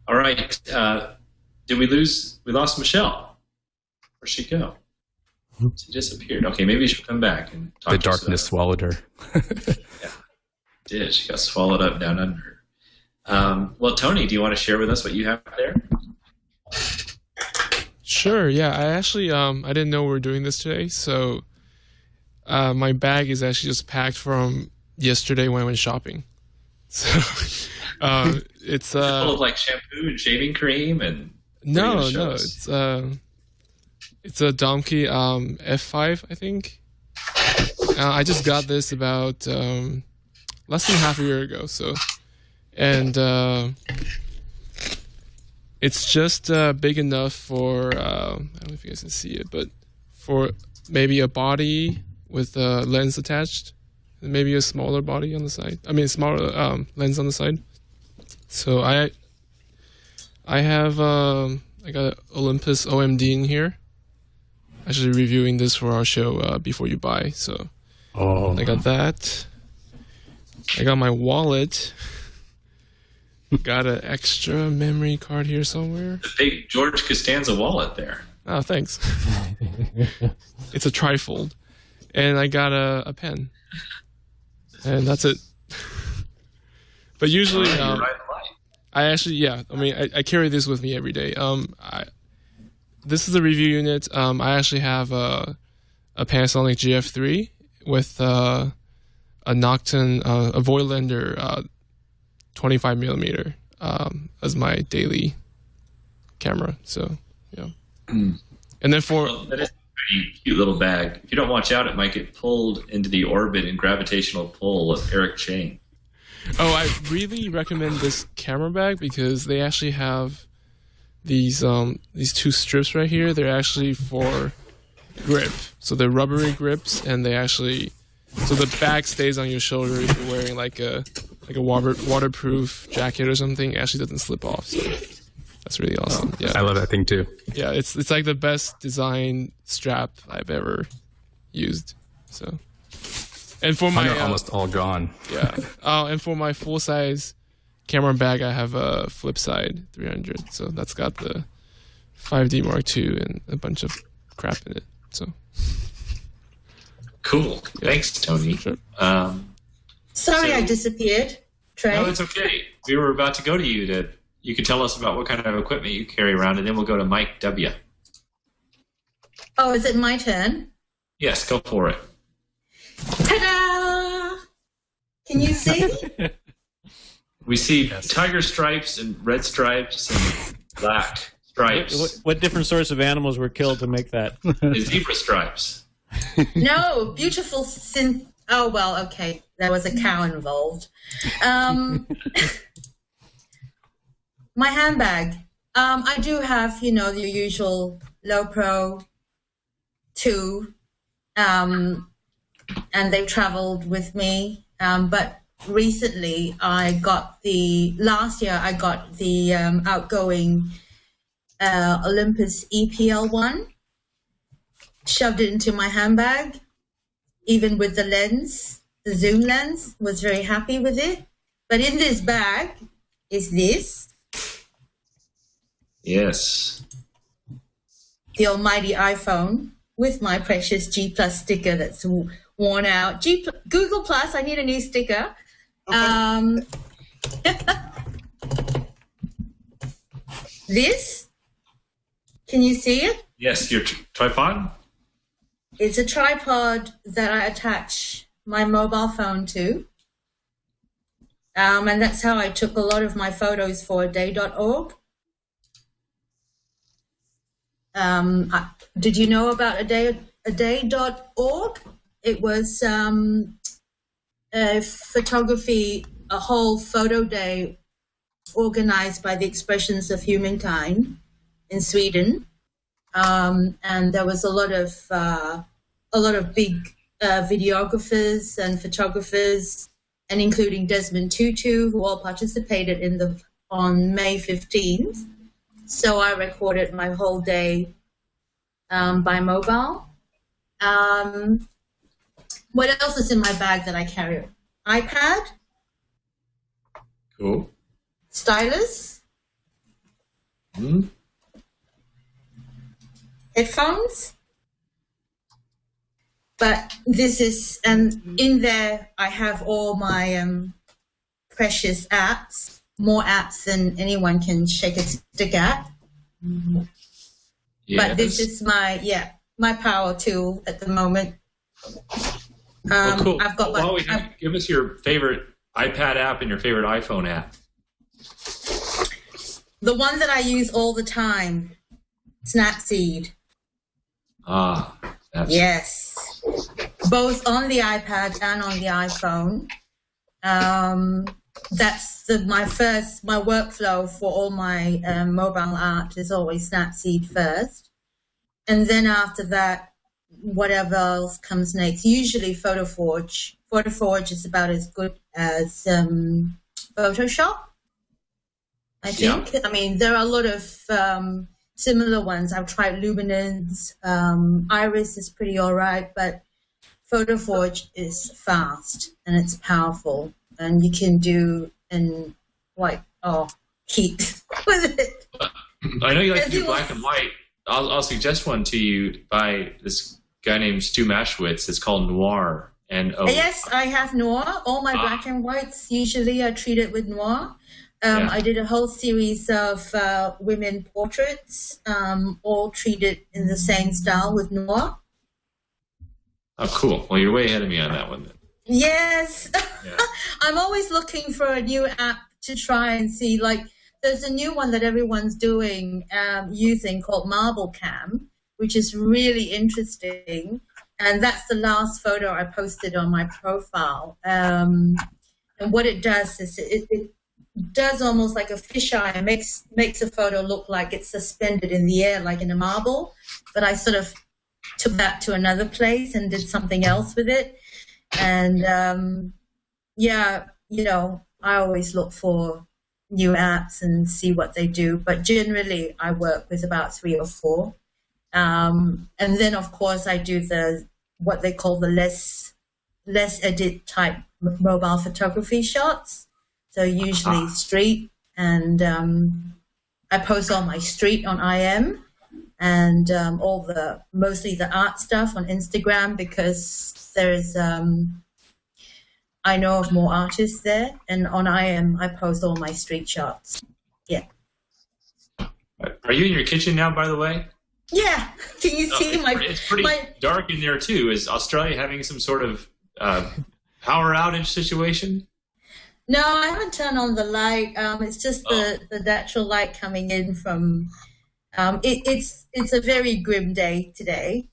All right. Did we lose? We lost Michelle. Where'd she go? She disappeared. Okay, maybe she'll come back and talk the to us. darkness swallowed her. Yeah, it did. She got swallowed up down under her. Well, Tony, do you want to share with us what you have there? Sure. Yeah, I actually I didn't know we were doing this today, so my bag is actually just packed from yesterday when I went shopping. So it's full of shampoo and shaving cream and no, it's a Domke F5, I think. I just got this about less than half a year ago. So, and it's just big enough for I don't know if you guys can see it, but for maybe a body with a lens attached, and maybe a smaller body on the side. I mean, smaller lens on the side. So I have I got an Olympus OMD in here. Actually reviewing this for our show, Before You Buy. So I got that. I got my wallet. Got an extra memory card here somewhere. The big George Costanza wallet there. Oh, thanks. It's a trifold. And I got a pen. And that's it. But usually, I carry this with me every day. This is a review unit. I actually have a Panasonic GF3 with a Nocton, a Voigtlander 25 millimeter as my daily camera. So, yeah. And then that is a pretty cute little bag. If you don't watch out, it might get pulled into the orbit and gravitational pull of Eric Cheng. Oh, I really recommend this camera bag because they actually have these two strips right here. They're actually for grip. So they're rubbery grips, and so the bag stays on your shoulder if you're wearing like a waterproof jacket or something. It actually doesn't slip off. So that's really awesome. Yeah, I love that thing too. Yeah, it's like the best design strap I've ever used. So, and for my almost all gone. Yeah. And for my full size camera bag, I have a Flipside 300. So that's got the 5D Mark II and a bunch of crap in it. So. Cool. Yeah. Thanks, Tony. Sure. Sorry, I disappeared. Trey? No, it's okay. We were about to go to you you could tell us about what kind of equipment you carry around, and then we'll go to Mike W. Oh, is it my turn? Yes, go for it. Ta-da! Can you see? We see tiger stripes and red stripes and black stripes. What different sorts of animals were killed to make that? The zebra stripes. No, beautiful oh, well, okay. There was a cow involved. My handbag. I do have, the usual low pro 2, and they've traveled with me. But recently, last year I got the outgoing Olympus EPL1, shoved it into my handbag, even with the lens, the zoom lens, was very happy with it. But in this bag is this. Yes. The almighty iPhone with my precious G Plus sticker that's worn out. Google Plus, I need a new sticker. Okay. This, can you see it? Yes, your tripod? It's a tripod that I attach my mobile phone to. And that's how I took a lot of my photos for aday.org. Did you know about aday.org? It was a whole photo day organized by the Expressions of Humankind in Sweden. And there was a lot of big videographers and photographers, and including Desmond Tutu, who all participated on May 15th. So I recorded my whole day by mobile. What else is in my bag that I carry? iPad. Cool. Stylus. Headphones. But this is, and in there I have all my precious apps, more apps than anyone can shake a stick at. Yes. But this is my power tool at the moment. Cool. I've got give us your favorite iPad app and your favorite iPhone app. The one that I use all the time, Snapseed. Yes. Both on the iPad and on the iPhone. That's my workflow for all my mobile art is always Snapseed first. And then after that, whatever else comes next, usually PhotoForge. PhotoForge is about as good as Photoshop, I think. Yeah. I mean, there are a lot of similar ones. I've tried Luminance. Iris is pretty all right, but PhotoForge is fast and it's powerful, and you can do heat with it. I know you like to do black and white. I'll suggest one to you by this guy named Stu Maschwitz. It's called Noir. Yes, I have Noir. All my black and whites usually are treated with Noir. I did a whole series of women portraits, all treated in the same style with Noir. Oh, cool. Well, you're way ahead of me on that one then. Yes. Yeah. I'm always looking for a new app to try and see. Like, there's a new one that everyone's doing, using called Marble Cam, which is really interesting. And that's the last photo I posted on my profile. And what it does is it does almost like a fisheye and makes a photo look like it's suspended in the air, like in a marble. But I sort of took that to another place and did something else with it. And I always look for new apps and see what they do. But generally, I work with about 3 or 4. And then, of course, I do what they call the less edit type mobile photography shots. So usually street, and I post all my street on IM, and mostly the art stuff on Instagram, because there's I know of more artists there, and on IM I post all my street shots. Yeah. Are you in your kitchen now, by the way? Yeah. Can you see it's pretty dark in there too. Is Australia having some sort of power outage situation? No, I haven't turned on the light. It's just the natural light coming in from. It's a very grim day today.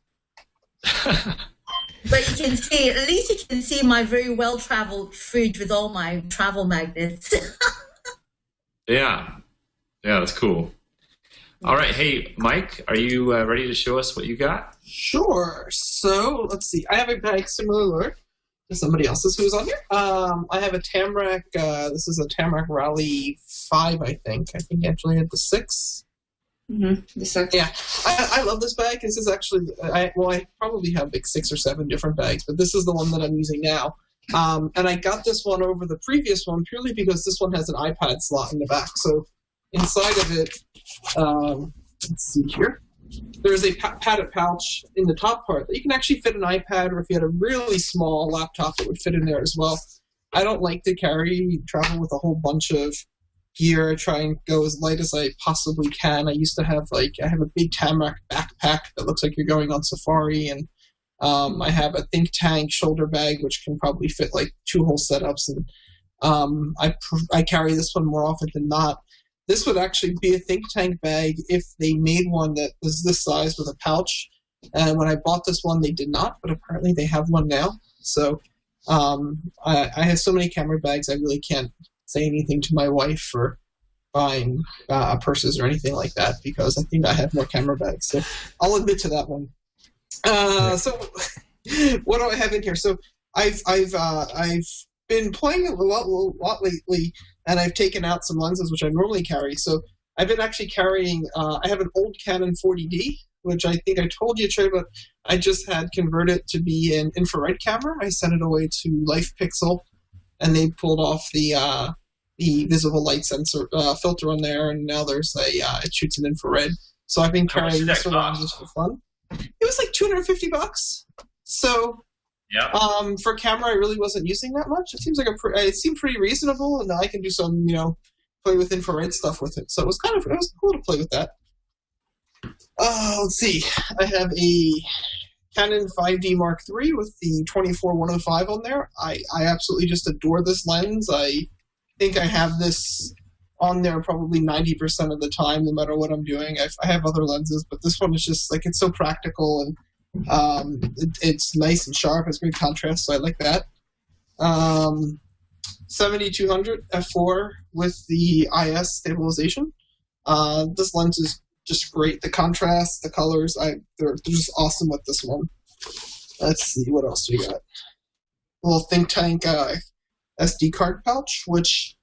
But you can see, at least you can see my very well-traveled fridge with all my travel magnets. Yeah, that's cool. All right, hey, Mike, are you ready to show us what you got? Sure. So, let's see. I have a bag similar to somebody else's who's on here. I have a Tamrac. This is a Tamrac Rally 5, I think. I think actually had the 6. Mm-hmm. The 6. Yeah. I love this bag. This is actually, I probably have like 6 or 7 different bags, but this is the one that I'm using now. And I got this one over the previous one purely because this one has an iPad slot in the back. So inside of it, let's see here. There's a padded pouch in the top part that you can actually fit an iPad, or if you had a really small laptop, it would fit in there as well. I don't like to travel with a whole bunch of gear. I try and go as light as I possibly can. I used to have I have a big Tamrac backpack that looks like you're going on safari, and I have a Think Tank shoulder bag which can probably fit like 2 whole setups, and I carry this one more often than not. This would actually be a Think Tank bag if they made one that was this size with a pouch. And when I bought this one, they did not, but apparently they have one now. So I have so many camera bags, I really can't say anything to my wife for buying purses or anything like that, because I think I have more camera bags. So I'll admit to that one. So what do I have in here? So I've been playing a lot lately, and I've taken out some lenses which I normally carry. So I've been actually carrying, I have an old Canon 40D, which I think I told you, Trey, but I just had converted to be an infrared camera. I sent it away to Life Pixel, and they pulled off the visible light sensor filter on there, and now there's it shoots in infrared. So I've been carrying this around just for fun. It was like $250. So yeah. For camera, I really wasn't using that much. It seems like it seemed pretty reasonable, and I can do some, play with infrared stuff with it. So it was cool to play with that. Let's see. I have a Canon 5D Mark III with the 24-105 on there. I absolutely just adore this lens. I think I have this on there probably 90% of the time, no matter what I'm doing. I have other lenses, but this one is just it's so practical, and it's nice and sharp. It's great contrast, so I like that. 7200 f4 with the IS stabilization. This lens is just great. The contrast, the colors, they're just awesome with this one. Let's see, what else we got? A little Think Tank SD card pouch, which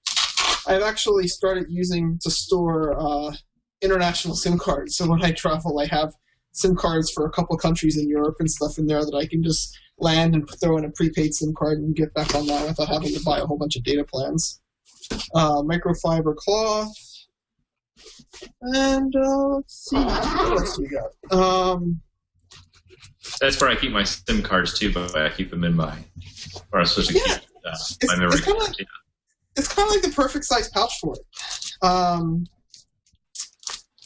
I've actually started using to store international SIM cards. So when I travel, I have SIM cards for a couple countries in Europe and stuff in there that I can just land and throw in a prepaid SIM card and get back online without having to buy a whole bunch of data plans. Microfiber cloth. And let's see, what else do we got? That's where I keep my SIM cards too, but I keep them in my, or I'm supposed to keep my memory card. It's kind of like the perfect size pouch for it.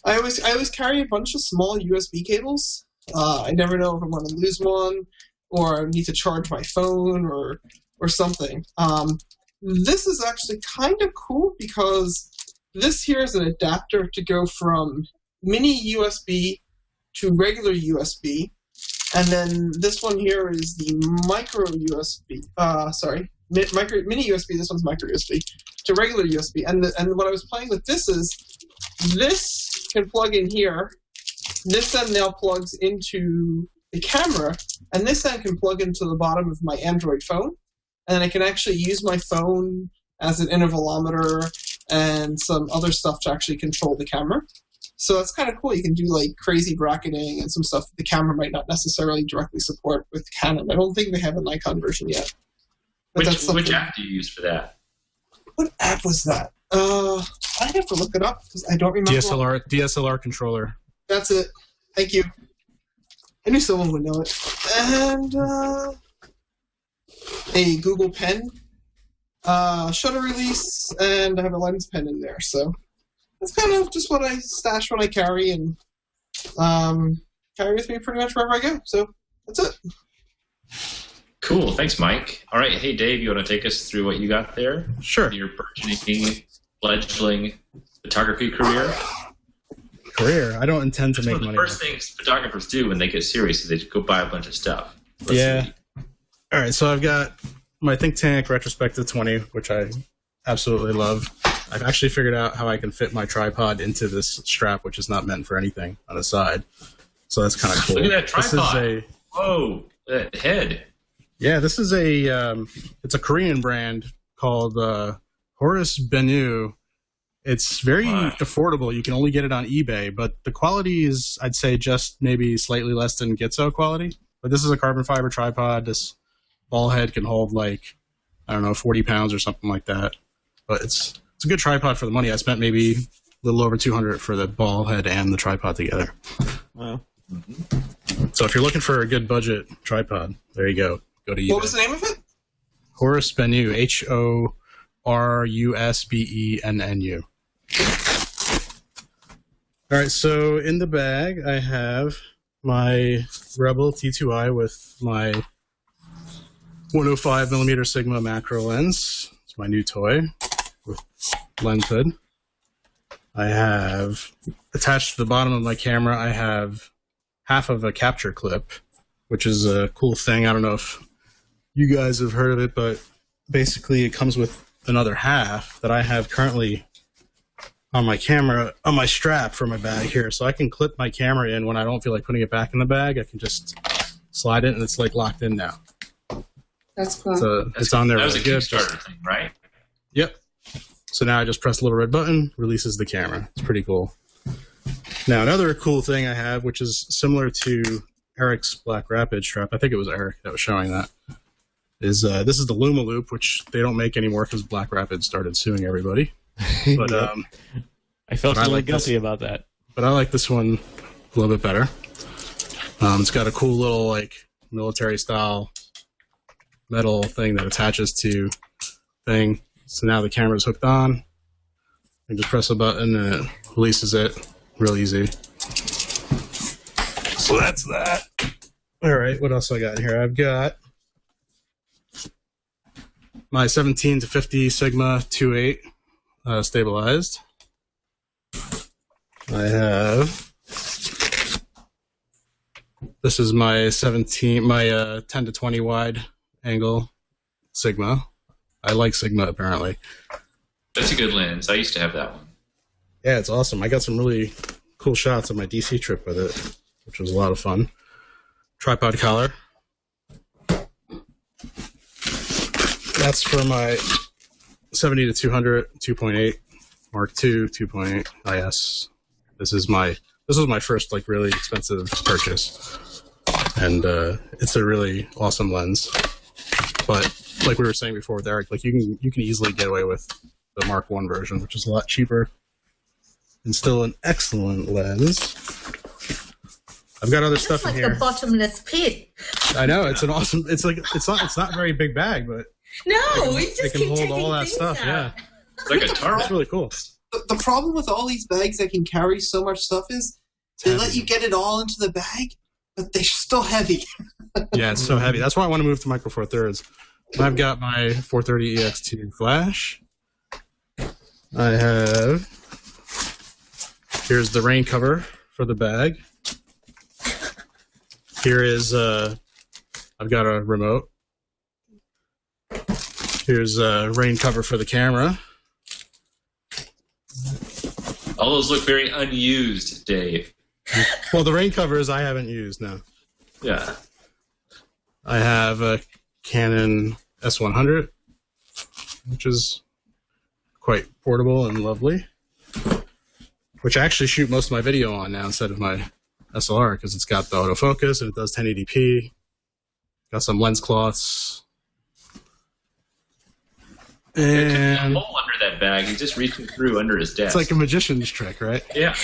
I always carry a bunch of small USB cables. I never know if I'm going to lose one or I need to charge my phone or something. This is actually kind of cool because this here is an adapter to go from mini USB to regular USB. And then this one here is the micro USB. Mini USB. This one's micro USB to regular USB. And what I was playing with this is this can plug in here. This then now plugs into the camera, and this then can plug into the bottom of my Android phone. And I can actually use my phone as an intervalometer and some other stuff to actually control the camera. So that's kind of cool. You can do like crazy bracketing and some stuff that the camera might not necessarily directly support with Canon. I don't think they have a Nikon version yet. Which app do you use for that? What app was that? I have to look it up because I don't remember. DSLR controller. That's it. Thank you. I knew someone would know it. And a Google Pen, shutter release, and I have a lens pen in there. So that's kind of just what I stash when I carry and carry with me pretty much wherever I go. So that's it. Cool. Thanks, Mike. All right. Hey, Dave, you want to take us through what you got there? Sure. Your burgeoning, fledgling photography career? I don't intend to make money. The first things photographers do when they get serious is they just go buy a bunch of stuff. Let's see. All right. So I've got my Think Tank Retrospective 20, which I absolutely love. I've actually figured out how I can fit my tripod into this strap, which is not meant for anything on the side. So that's kind of cool. Look at that tripod. Whoa, that head. Yeah, this is it's a Korean brand called Horace Benu. It's very affordable. You can only get it on eBay, but the quality is, I'd say, just maybe slightly less than Gitzo quality. But this is a carbon fiber tripod. This ball head can hold like, 40 pounds or something like that. But it's a good tripod for the money. I spent maybe a little over $200 for the ball head and the tripod together. Wow. So if you're looking for a good budget tripod, there you go. Go to eBay. What was the name of it? Horace Benu, HORUSBENNU. All right, so in the bag I have my Rebel T2i with my 105mm Sigma macro lens. It's my new toy with lens hood. I have attached to the bottom of my camera, I have half of a capture clip, which is a cool thing. I don't know if you guys have heard of it, but basically it comes with another half that I have currently on my camera, on my strap for my bag here. So I can clip my camera in when I don't feel like putting it back in the bag. I can just slide it and it's like locked in now. That's cool. So it's on there. That was really a good. Kickstarter thing, right? Yep. So now I just press the little red button, releases the camera. It's pretty cool. Now another cool thing I have, which is similar to Eric's Black Rapid strap, I think it was Eric that was showing that, is this is the Luma Loop, which they don't make anymore because Black Rapid started suing everybody. But I felt really guilty about that. But I like this one a little bit better. It's got a cool little like military style metal thing that attaches to thing. So now the camera's hooked on. You just press a button and it releases it real easy. So that's that. All right, what else I got in here? I've got my 17 to 50 Sigma 2.8 stabilized. I have, this is my 10 to 20 wide angle Sigma. I like Sigma apparently. That's a good lens. I used to have that one. Yeah, it's awesome. I got some really cool shots on my DC trip with it, which was a lot of fun. Tripod collar. That's for my 70 to 200 2.8 Mark II 2.8 IS. This was my first like really expensive purchase, and it's a really awesome lens. But like we were saying before with Eric, like you can easily get away with the Mark I version, which is a lot cheaper and still an excellent lens. I've got other stuff in here. It's like a bottomless pit. I know, it's an awesome. It's not a very big bag, but it can hold all that stuff. Out. Yeah, it's like a tarp. It's really cool. The problem with all these bags that can carry so much stuff is they let you get it all into the bag, but they're still heavy. Yeah, it's so heavy. That's why I want to move to Micro Four Thirds. I've got my 430 EX2 flash. I have. Here's the rain cover for the bag. Here is, I've got a remote. Here's a rain cover for the camera. All those look very unused, Dave. Well, the rain covers I haven't used, no. Yeah. I have a Canon S100, which is quite portable and lovely, which I actually shoot most of my video on now instead of my SLR because it's got the autofocus and it does 1080p. Got some lens cloths. And a hole under that bag. He's just reaching through under his desk. It's like a magician's trick, right? Yeah.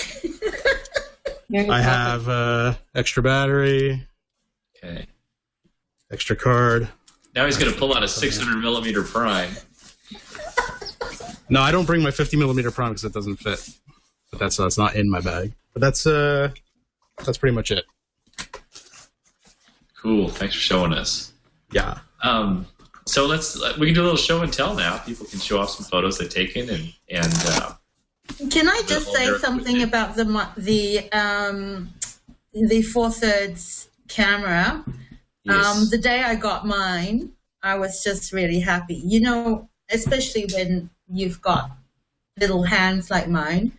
I have extra battery. Okay. Extra card. Now he's going to pull out a 600mm prime. No, I don't bring my 50mm prime because it doesn't fit. But that's not in my bag. But that's pretty much it. Cool. Thanks for showing us. Yeah. So we can do a little show and tell now. People can show off some photos they've taken and Can I just say something about the 4/3 camera? Yes. The day I got mine, I was just really happy. You know, especially when you've got little hands like mine.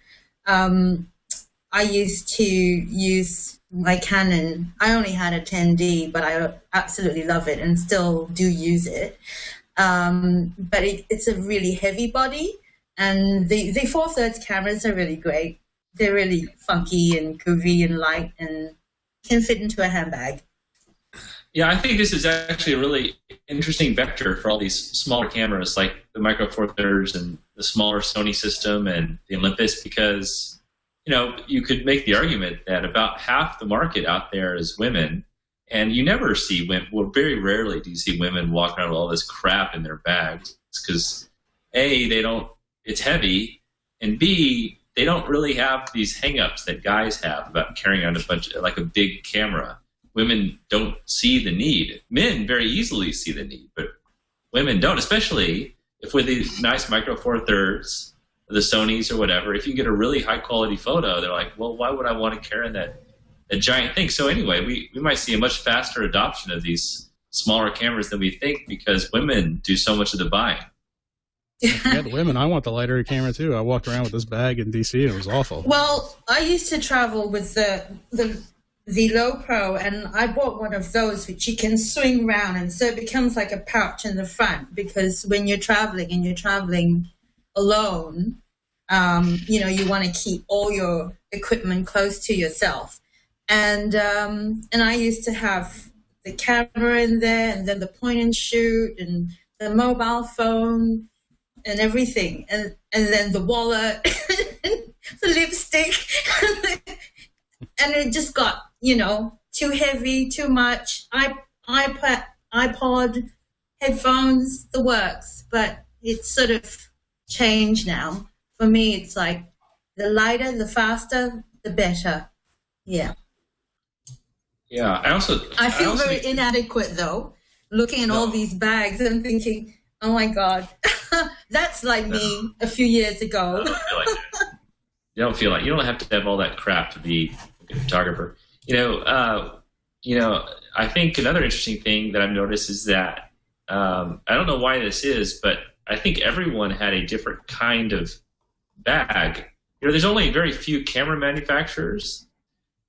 I used to use my Canon. I only had a 10D, but I absolutely love it and still do use it. But it's a really heavy body, and the 4/3 cameras are really great. They're really funky and groovy and light and can fit into a handbag. Yeah, I think this is actually a really interesting vector for all these smaller cameras like the Micro Four Thirds and the smaller Sony system and the Olympus because, you know, you could make the argument that about half the market out there is women, and you never see women, well, very rarely do you see women walking around with all this crap in their bags because, A, it's heavy, and B, they don't really have these hang-ups that guys have about carrying around like a big camera. Women don't see the need. Men very easily see the need, but women don't, especially if with these nice Micro Four Thirds, the Sonys or whatever, if you get a really high-quality photo, they're like, well, why would I want to carry that giant thing? So anyway, we might see a much faster adoption of these smaller cameras than we think because women do so much of the buying. Yeah, the women, I want the lighter camera too. I walked around with this bag in DC and it was awful. Well, I used to travel with the Low Pro, and I bought one of those which you can swing around, and so it becomes like a pouch in the front because when you're traveling and you're traveling alone, you know, you want to keep all your equipment close to yourself. And I used to have the camera in there, and then the point and shoot, and the mobile phone, and everything, and then the wallet, the lipstick, and it just got, you know, too heavy, too much. iPod, headphones, the works, but it's sort of changed now. For me, it's like the lighter, the faster, the better. Yeah. Yeah, I feel very inadequate though, looking at all these bags and thinking, oh my God, that's like me a few years ago. You don't feel like you don't have to have all that crap to be a good photographer. You know, I think another interesting thing that I've noticed is that I don't know why this is, but I think everyone had a different kind of bag. You know, there's only very few camera manufacturers,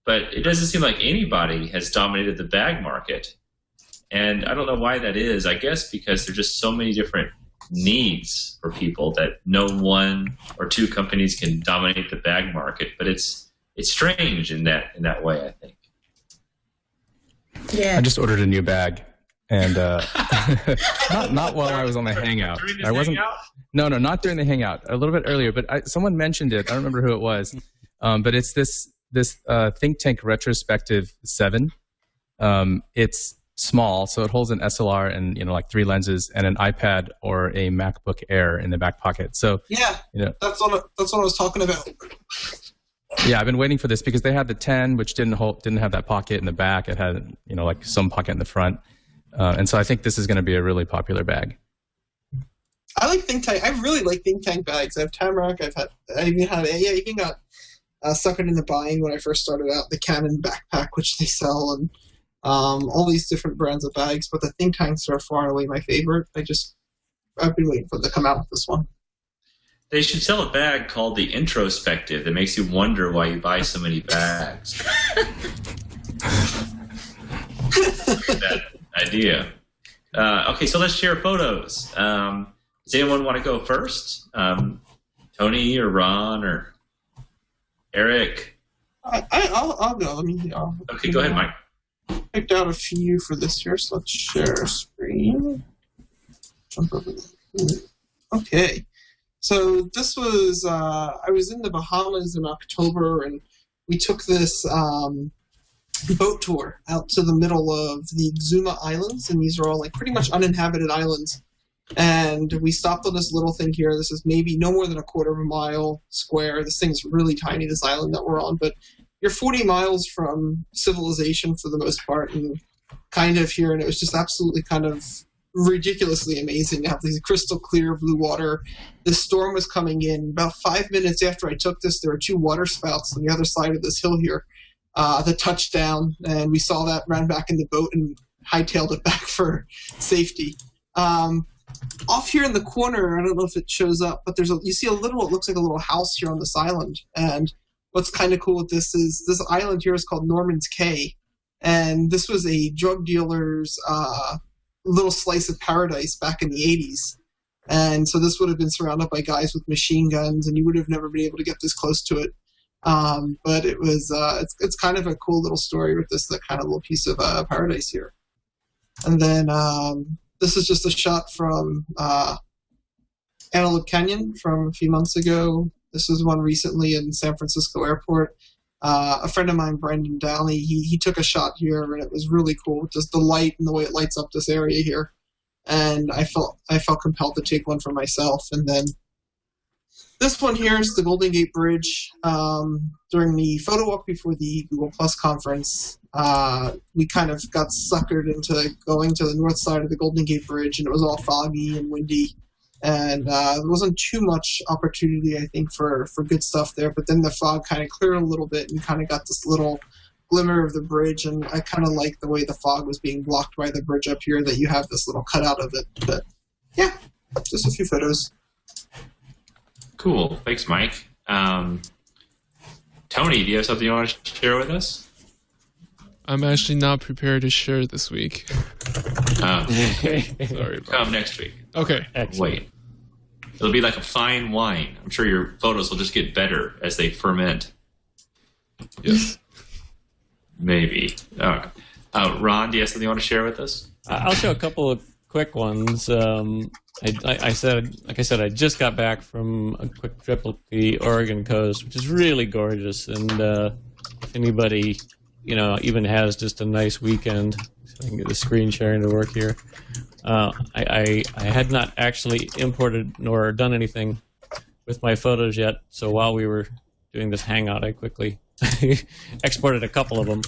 but it doesn't seem like anybody has dominated the bag market. And I don't know why that is. I guess because there's just so many different needs for people that no one or two companies can dominate the bag market. But it's it's strange in that way, I think. Yeah. I just ordered a new bag, and not while I was on the hangout. I wasn't. No, not during the hangout. A little bit earlier, but someone mentioned it. I don't remember who it was, but it's this Think Tank Retrospective 7. It's small, so it holds an SLR and like 3 lenses and an iPad or a MacBook Air in the back pocket. So yeah, that's what I was talking about. Yeah, I've been waiting for this because they had the 10, which didn't have that pocket in the back. It had like some pocket in the front, and so I think this is going to be a really popular bag. I like Think Tank. I really like Think Tank bags. I have Tamarack. I even got suckered into buying when I first started out the Canon backpack, which they sell, and all these different brands of bags. But the Think Tanks are far and away my favorite. I've been waiting for them to come out with this one. They should sell a bag called the Introspective that makes you wonder why you buy so many bags. That idea. Okay, so let's share photos. Does anyone want to go first? Tony or Ron or Eric? I'll go. Okay, go ahead, Mike. Picked out a few for this year, so let's share screen. Jump over there. Okay. So this was, I was in the Bahamas in October, and we took this boat tour out to the middle of the Exuma Islands, and these are all pretty much uninhabited islands. And we stopped on this little thing here. This is maybe no more than a quarter of a mile square. This thing's really tiny, this island that we're on, but you're 40 miles from civilization for the most part, and kind of here, and it was just absolutely kind of ridiculously amazing to have these crystal clear blue water. The storm was coming in. About 5 minutes after I took this, there were 2 water spouts on the other side of this hill here that touched down, and we saw that, ran back in the boat and hightailed it back for safety. Off here in the corner, I don't know if it shows up, but you see it looks like a little house here on this island, and what's kind of cool with this is this island here is called Norman's Cay, and this was a drug dealer's little slice of paradise back in the 80s. And so this would have been surrounded by guys with machine guns, and you would have never been able to get this close to it. But it was it's kind of a cool little story with this kind of little piece of paradise here. And then this is just a shot from Antelope Canyon from a few months ago. This was one recently in San Francisco Airport. A friend of mine, Brendan Downey, he took a shot here, and it was really cool, just the light and the way it lights up this area here. And I felt compelled to take one for myself. And then this one here is the Golden Gate Bridge. During the photo walk before the Google Plus conference, we kind of got suckered into going to the north side of the Golden Gate Bridge, and it was all foggy and windy. And there wasn't too much opportunity, I think, for good stuff there. But then the fog kind of cleared a little bit, and you kind of got this little glimmer of the bridge. And I kind of like the way the fog was being blocked by the bridge up here, that you have this little cutout of it. But yeah, just a few photos. Cool. Thanks, Mike. Tony, do you have something you want to share with us? I'm actually not prepared to share this week. Sorry. Come next week. Okay. Excellent. Wait. It'll be like a fine wine. I'm sure your photos will just get better as they ferment. Yes. Maybe. All right. Ron, do you have something you want to share with us? I'll show a couple of quick ones. I said, I just got back from a quick trip up the Oregon coast, which is really gorgeous. And if anybody, even has just a nice weekend, so I can get the screen sharing to work here. I had not actually imported nor done anything with my photos yet, so while we were doing this hangout, I quickly exported a couple of them.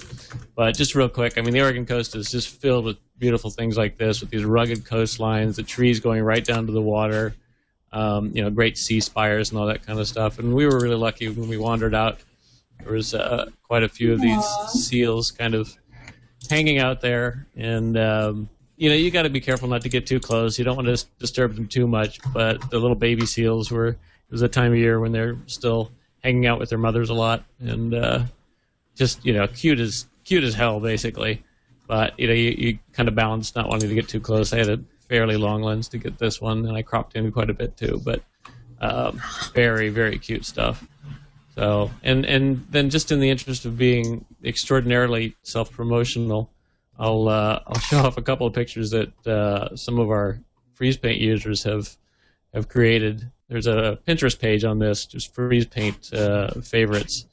But just real quick, the Oregon coast is just filled with beautiful things like this, with these rugged coastlines, the trees going right down to the water, great sea spires and all that kind of stuff. And we were really lucky when we wandered out. There was quite a few of these seals kind of hanging out there, and you got to be careful not to get too close. You don't want to disturb them too much, but the little baby seals it was a time of year when they're still hanging out with their mothers a lot, and just cute as hell basically. But you kind of balance not wanting to get too close. I had a fairly long lens to get this one, and I cropped in quite a bit too, but very, very cute stuff. So, and then just in the interest of being extraordinarily self-promotional, I'll show off a couple of pictures that some of our freeze paint users have created. There's a Pinterest page on this, just freeze paint favorites,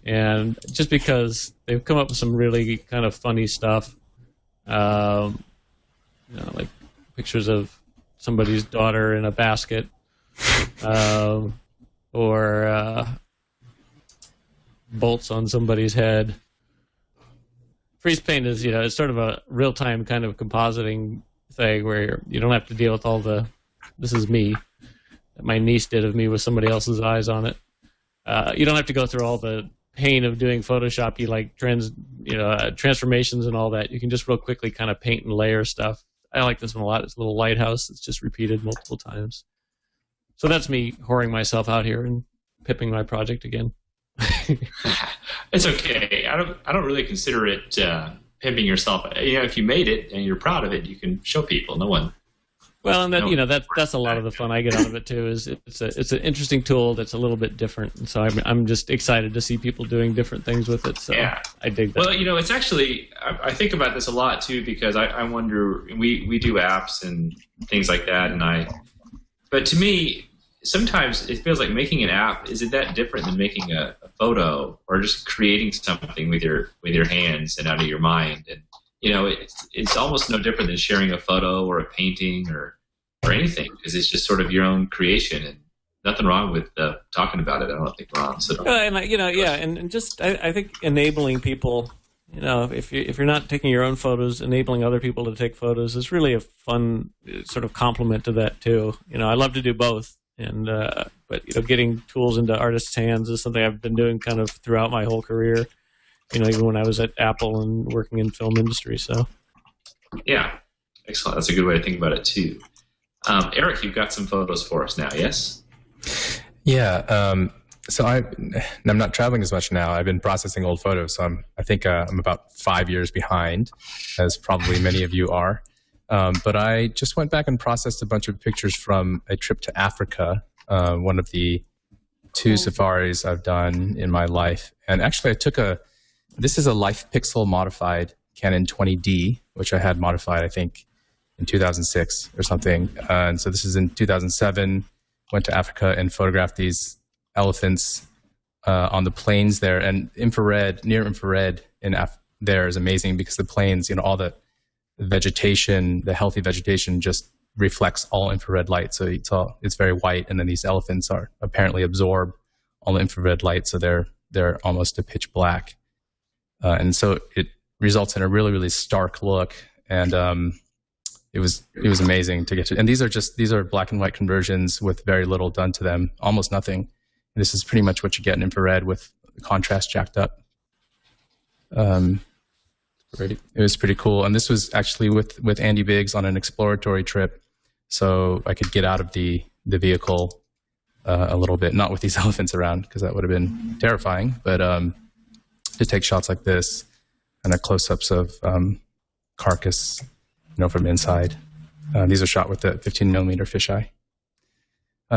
and just because they've come up with some really kind of funny stuff, like pictures of somebody's daughter in a basket, or bolts on somebody's head. Freeze paint is, it's sort of a real-time kind of compositing thing where you don't have to deal with all the, this is me, that my niece did of me with somebody else's eyes on it. You don't have to go through all the pain of doing Photoshop, transformations and all that. You can just real quickly kind of paint and layer stuff. I like this one a lot. It's a little lighthouse. It's just repeated multiple times. So that's me whoring myself out here and pipping my project again. It's okay. I don't really consider it pimping yourself. If you made it and you're proud of it, you can show people. No one. Well, and that that's a lot of the fun I get out of it too. Is it's an interesting tool that's a little bit different, and so I'm just excited to see people doing different things with it. So yeah, I dig that. Well, it's actually I think about this a lot too, because I wonder, we do apps and things like that, but to me, sometimes it feels like making an app isn't that different than making a photo or just creating something with your hands and out of your mind. And it's almost no different than sharing a photo or a painting or anything, because it's just sort of your own creation, and nothing wrong with talking about it. I don't think, Ron. So and just I think enabling people. If you're not taking your own photos, enabling other people to take photos is really a fun sort of complement to that too. I love to do both. And but getting tools into artists' hands is something I've been doing kind of throughout my whole career. Even when I was at Apple and working in film industry. So, yeah, excellent. That's a good way to think about it too. Eric, you've got some photos for us now, yes? Yeah. So I'm not traveling as much now. I've been processing old photos, so I think I'm about 5 years behind, as probably many of you are. But I just went back and processed a bunch of pictures from a trip to Africa, one of the 2 safaris I've done in my life. And actually, this is a Life Pixel modified Canon 20D, which I had modified, I think, in 2006 or something. And so this is in 2007, went to Africa and photographed these elephants on the plains there. And near infrared there is amazing, because the plains, all the vegetation, the healthy vegetation, just reflects all infrared light, so it's very white. And then these elephants apparently absorb all the infrared light, so they're almost a pitch black, and so it results in a really, really stark look. And it was amazing to get to. And these are black and white conversions with very little done to them, almost nothing. And this is pretty much what you get in infrared with the contrast jacked up. It was pretty cool. And this was actually with Andy Biggs on an exploratory trip, so I could get out of the vehicle a little bit, not with these elephants around, because that would have been terrifying, but to take shots like this and the close-ups of carcass, from inside. These are shot with the 15mm fisheye.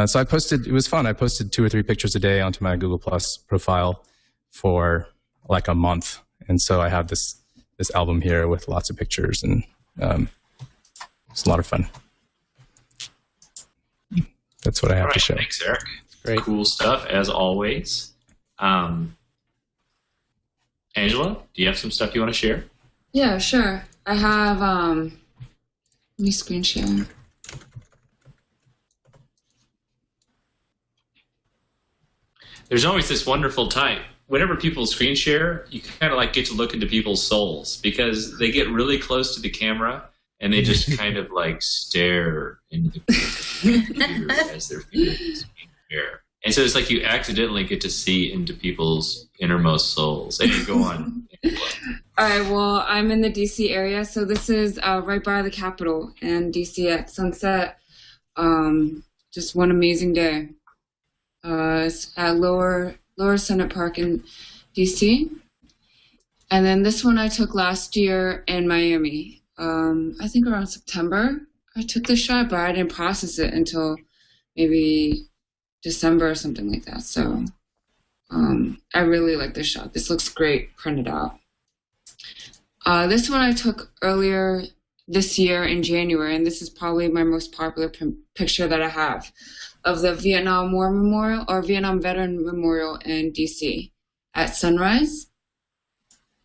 So it was fun. I posted 2 or 3 pictures a day onto my Google Plus profile for like a month. And so I have this album here with lots of pictures, and it's a lot of fun. That's what I have to show. Thanks, Eric. Great. Cool stuff, as always. Angela, do you have some stuff you want to share? Yeah, sure. I have, let me screen share. There's always this wonderful time. Whenever people screen share, you kind of get to look into people's souls, because they get really close to the camera and they just kind of stare into the computer as their fingers share. And so it's like you accidentally get to see into people's innermost souls. And you go on. All right, well, I'm in the D.C. area, so this is right by the Capitol and D.C. at sunset. Just one amazing day. It's at Lower Senate Park in D.C. And then this one I took last year in Miami. I think around September I took the shot, but I didn't process it until maybe December or something like that. So I really like this shot. This looks great printed out. This one I took earlier this year in January, and this is probably my most popular picture that I have of the Vietnam War Memorial or Vietnam Veteran Memorial in DC at sunrise.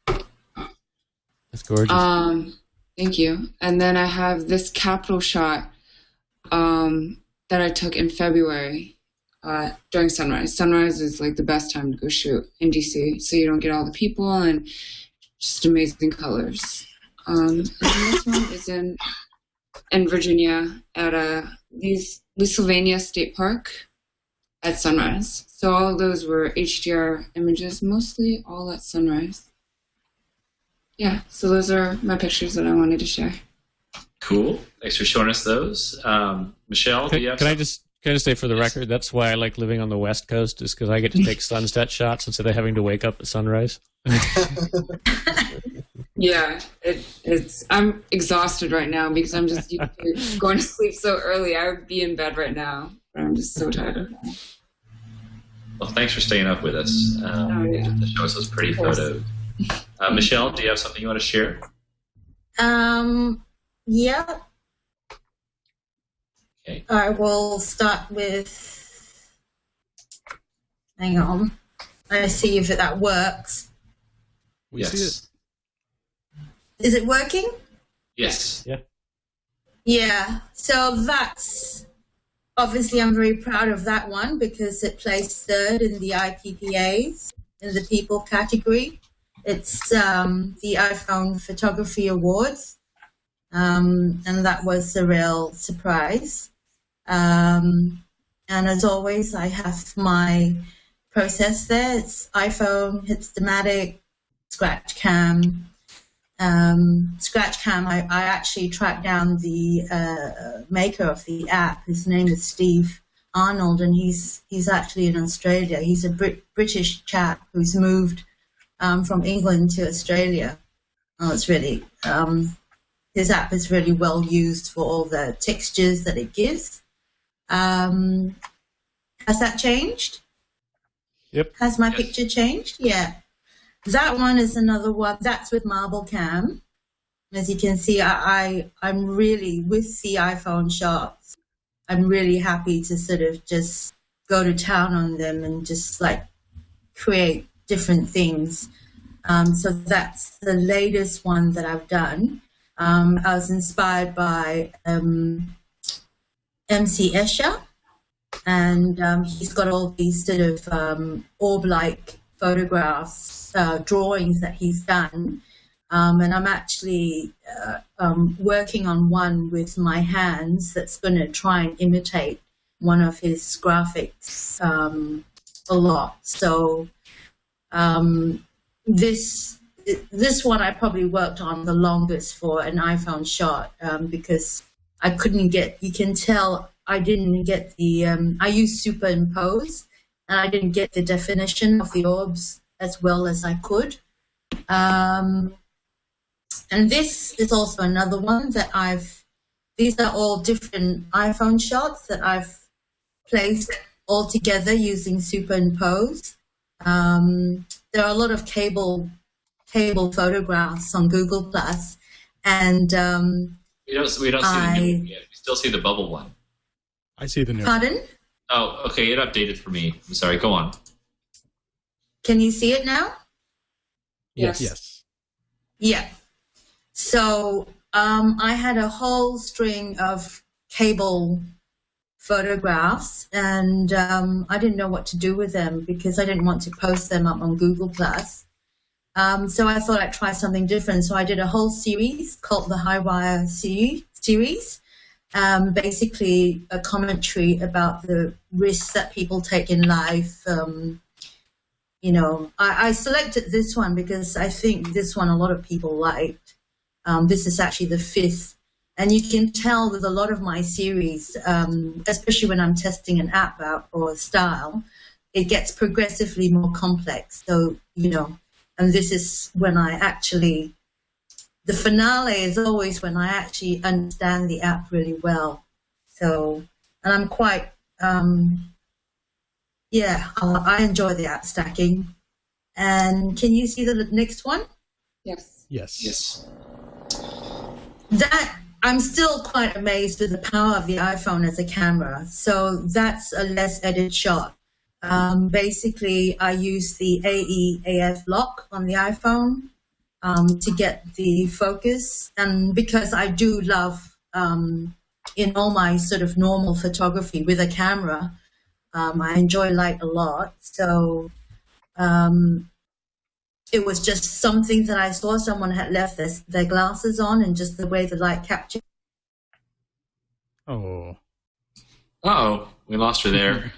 That's gorgeous. Thank you. And then I have this Capitol shot that I took in February during sunrise. Sunrise is like the best time to go shoot in DC, so you don't get all the people and just amazing colors. And this one is in Virginia at Louisiana State Park at sunrise. So all of those were HDR images, mostly all at sunrise. Yeah, so those are my pictures that I wanted to share. Cool. Thanks for showing us those. Michelle, do you have Can I just say for the record, that's why I like living on the West Coast, is because I get to take sunset shots instead of having to wake up at sunrise. Yeah, it's. I'm exhausted right now because I'm just used to going to sleep so early. I would be in bed right now, but I'm just so tired. Well, thanks for staying up with us to show us those pretty photos. Michelle, do you have something you want to share? Yeah. Okay. I will start with. Hang on. Let's see if that works. We see it. Is it working? Yes. Yeah. Yeah. So that's obviously I'm very proud of that one because it placed third in the IPPAs in the people category. It's the iPhone Photography Awards, and that was a real surprise. And as always, I have my process there. It's iPhone, Hipstamatic, Scratch Cam. Scratch Cam, I actually tracked down the maker of the app. His name is Steve Arnold, and he's actually in Australia. He's a British chap who's moved from England to Australia. Oh, it's really, his app is really well used for all the textures that it gives. Has that changed? Yep. Has my picture changed? Yeah. That one is another one. That's with Marble Cam. As you can see, I'm really, with the iPhone shots, I'm really happy to sort of just go to town on them and just like create different things. So that's the latest one that I've done. I was inspired by MC Escher, and he's got all these sort of orb-like photographs, drawings that he's done. And I'm actually working on one with my hands that's going to try and imitate one of his graphics a lot. So this one I probably worked on the longest for an iPhone shot because I couldn't get, you can tell I didn't get the, I used superimpose and I didn't get the definition of the orbs as well as I could. And this is also another one that these are all different iPhone shots that I've placed all together using superimpose. There are a lot of cable photographs on Google Plus, and we don't see the new one yet. We still see the bubble one. I see the new Pardon? one. Oh, okay. It updated for me. I'm sorry. Go on. Can you see it now? Yes. Yes. Yeah. So I had a whole string of cable photographs, and I didn't know what to do with them because I didn't want to post them up on Google Plus. So I thought I'd try something different. So I did a whole series called the High Wire series, basically a commentary about the risks that people take in life. You know, I selected this one because I think this one a lot of people liked. This is actually the 5th. And you can tell with a lot of my series, especially when I'm testing an app out or a style, it gets progressively more complex. So, you know, and this is when I actually, the finale is always when I actually understand the app really well. So, and I'm quite Yeah, I enjoy the app stacking. And can you see the next one? Yes. Yes. That I'm still quite amazed with the power of the iPhone as a camera. So that's a less edited shot. Basically, I use the AF lock on the iPhone to get the focus. And because I do love, in all my sort of normal photography with a camera, I enjoy light a lot. So it was just something that I saw someone had left their glasses on, and just the way the light captured. Oh. Uh-oh, we lost her there.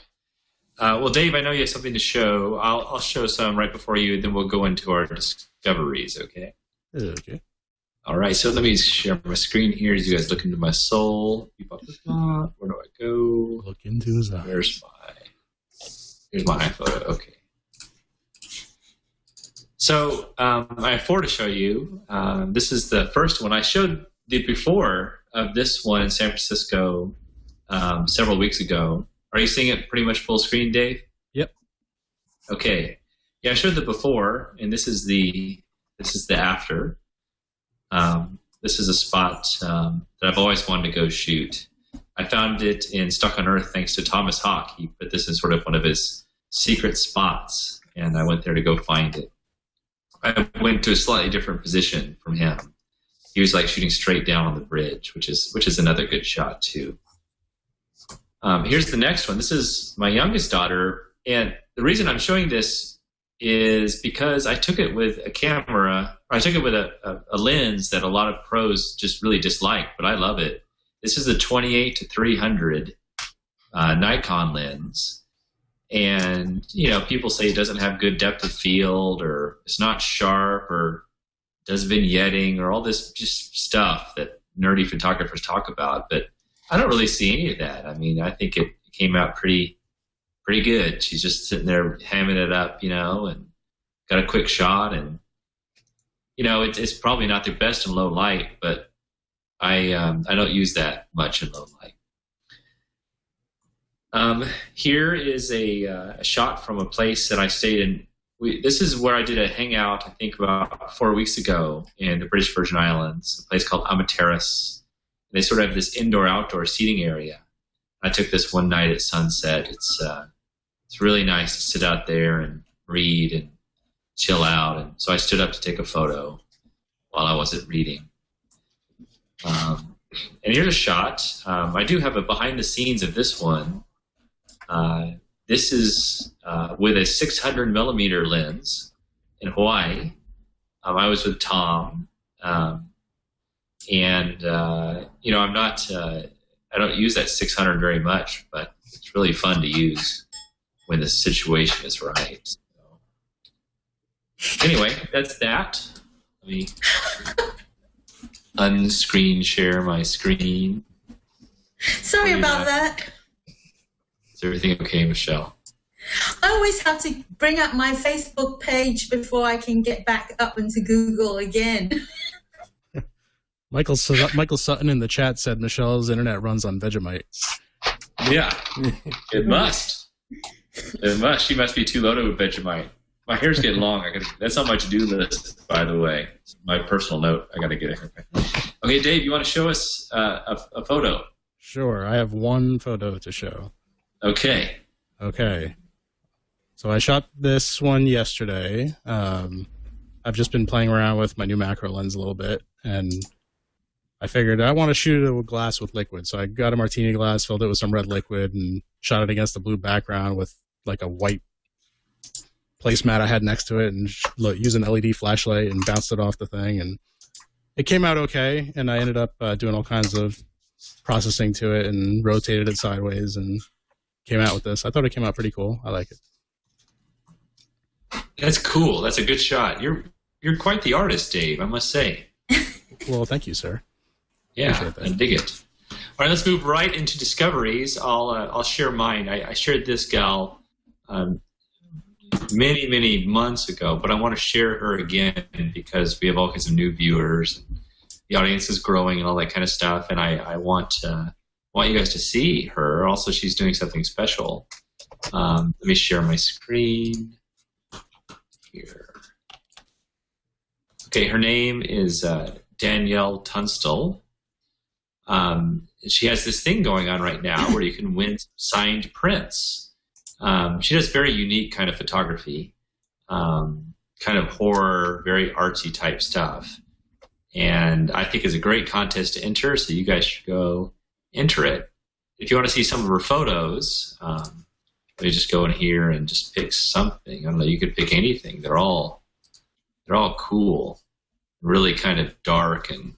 Well, Dave, I know you have something to show. I'll show some right before you, and then we'll go into our discoveries, okay? Okay. All right, so let me share my screen here as you guys look into my soul. Where do I go? Look into his eyes. Here's my iPhoto, okay. So I have 4 to show you. This is the first one. I showed the before of this one in San Francisco several weeks ago. Are you seeing it pretty much full screen, Dave? Yep. Okay. Yeah, I showed the before, and this is the after. This is a spot that I've always wanted to go shoot. I found it in Stuck on Earth thanks to Thomas Hawk. He put this in sort of one of his secret spots, and I went there to go find it. I went to a slightly different position from him. He was like shooting straight down on the bridge, which is another good shot too. Here's the next one. This is my youngest daughter, and the reason I'm showing this is because I took it with a camera. Or I took it with a lens that a lot of pros just really dislike, but I love it. This is a 28-300 Nikon lens. And, people say it doesn't have good depth of field, or it's not sharp, or does vignetting, or all this just stuff that nerdy photographers talk about. But I don't really see any of that. I mean, I think it came out pretty good. She's just sitting there hamming it up, and got a quick shot. And, it's probably not the best in low light, but I don't use that much in low light. Here is a shot from a place that I stayed in. This is where I did a hangout, I think, about 4 weeks ago in the British Virgin Islands, a place called Amateris. They sort of have this indoor-outdoor seating area. I took this one night at sunset. It's really nice to sit out there and read and chill out. And so I stood up to take a photo while I wasn't reading. And here's a shot. I do have a behind-the-scenes of this one. This is with a 600 millimeter lens in Hawaii. I was with Tom, I'm not. I don't use that 600 very much, but it's really fun to use when the situation is right. So, anyway, that's that. Let me unscreen share my screen. Sorry about that. Is everything okay, Michelle? I always have to bring up my Facebook page before I can get back up into Google again. Michael Sutton in the chat said Michelle's internet runs on Vegemite. Yeah, it must. It must. She must be too loaded with Vegemite. My hair's getting long. That's on my to-do list, by the way. My personal note. I got to get it. Okay, Dave, you want to show us a photo? Sure. I have one photo to show. Okay. So I shot this one yesterday. I've just been playing around with my new macro lens a little bit, and I figured I want to shoot it with glass with liquid. So I got a martini glass, filled it with some red liquid, and shot it against a blue background with like a white placemat I had next to it, and used an LED flashlight and bounced it off the thing. And it came out okay, and I ended up doing all kinds of processing to it and rotated it sideways and came out with this. I thought it came out pretty cool. I like it. That's cool. That's a good shot. You're quite the artist, Dave, I must say. Well, thank you, sir. Yeah, I dig it. All right, let's move right into discoveries. I'll share mine. I shared this gal many months ago, but I want to share her again because we have all kinds of new viewers. The audience is growing and all that kind of stuff, and I want you guys to see her. Also, she's doing something special. Let me share my screen here. Okay, her name is Danielle Tunstall. She has this thing going on right now where you can win signed prints. She does very unique kind of photography, kind of horror, very artsy type stuff. And I think it's a great contest to enter, so you guys should go enter it. If you want to see some of her photos, let me just go in here and just pick something. I don't know, you could pick anything. They're all cool, really kind of dark and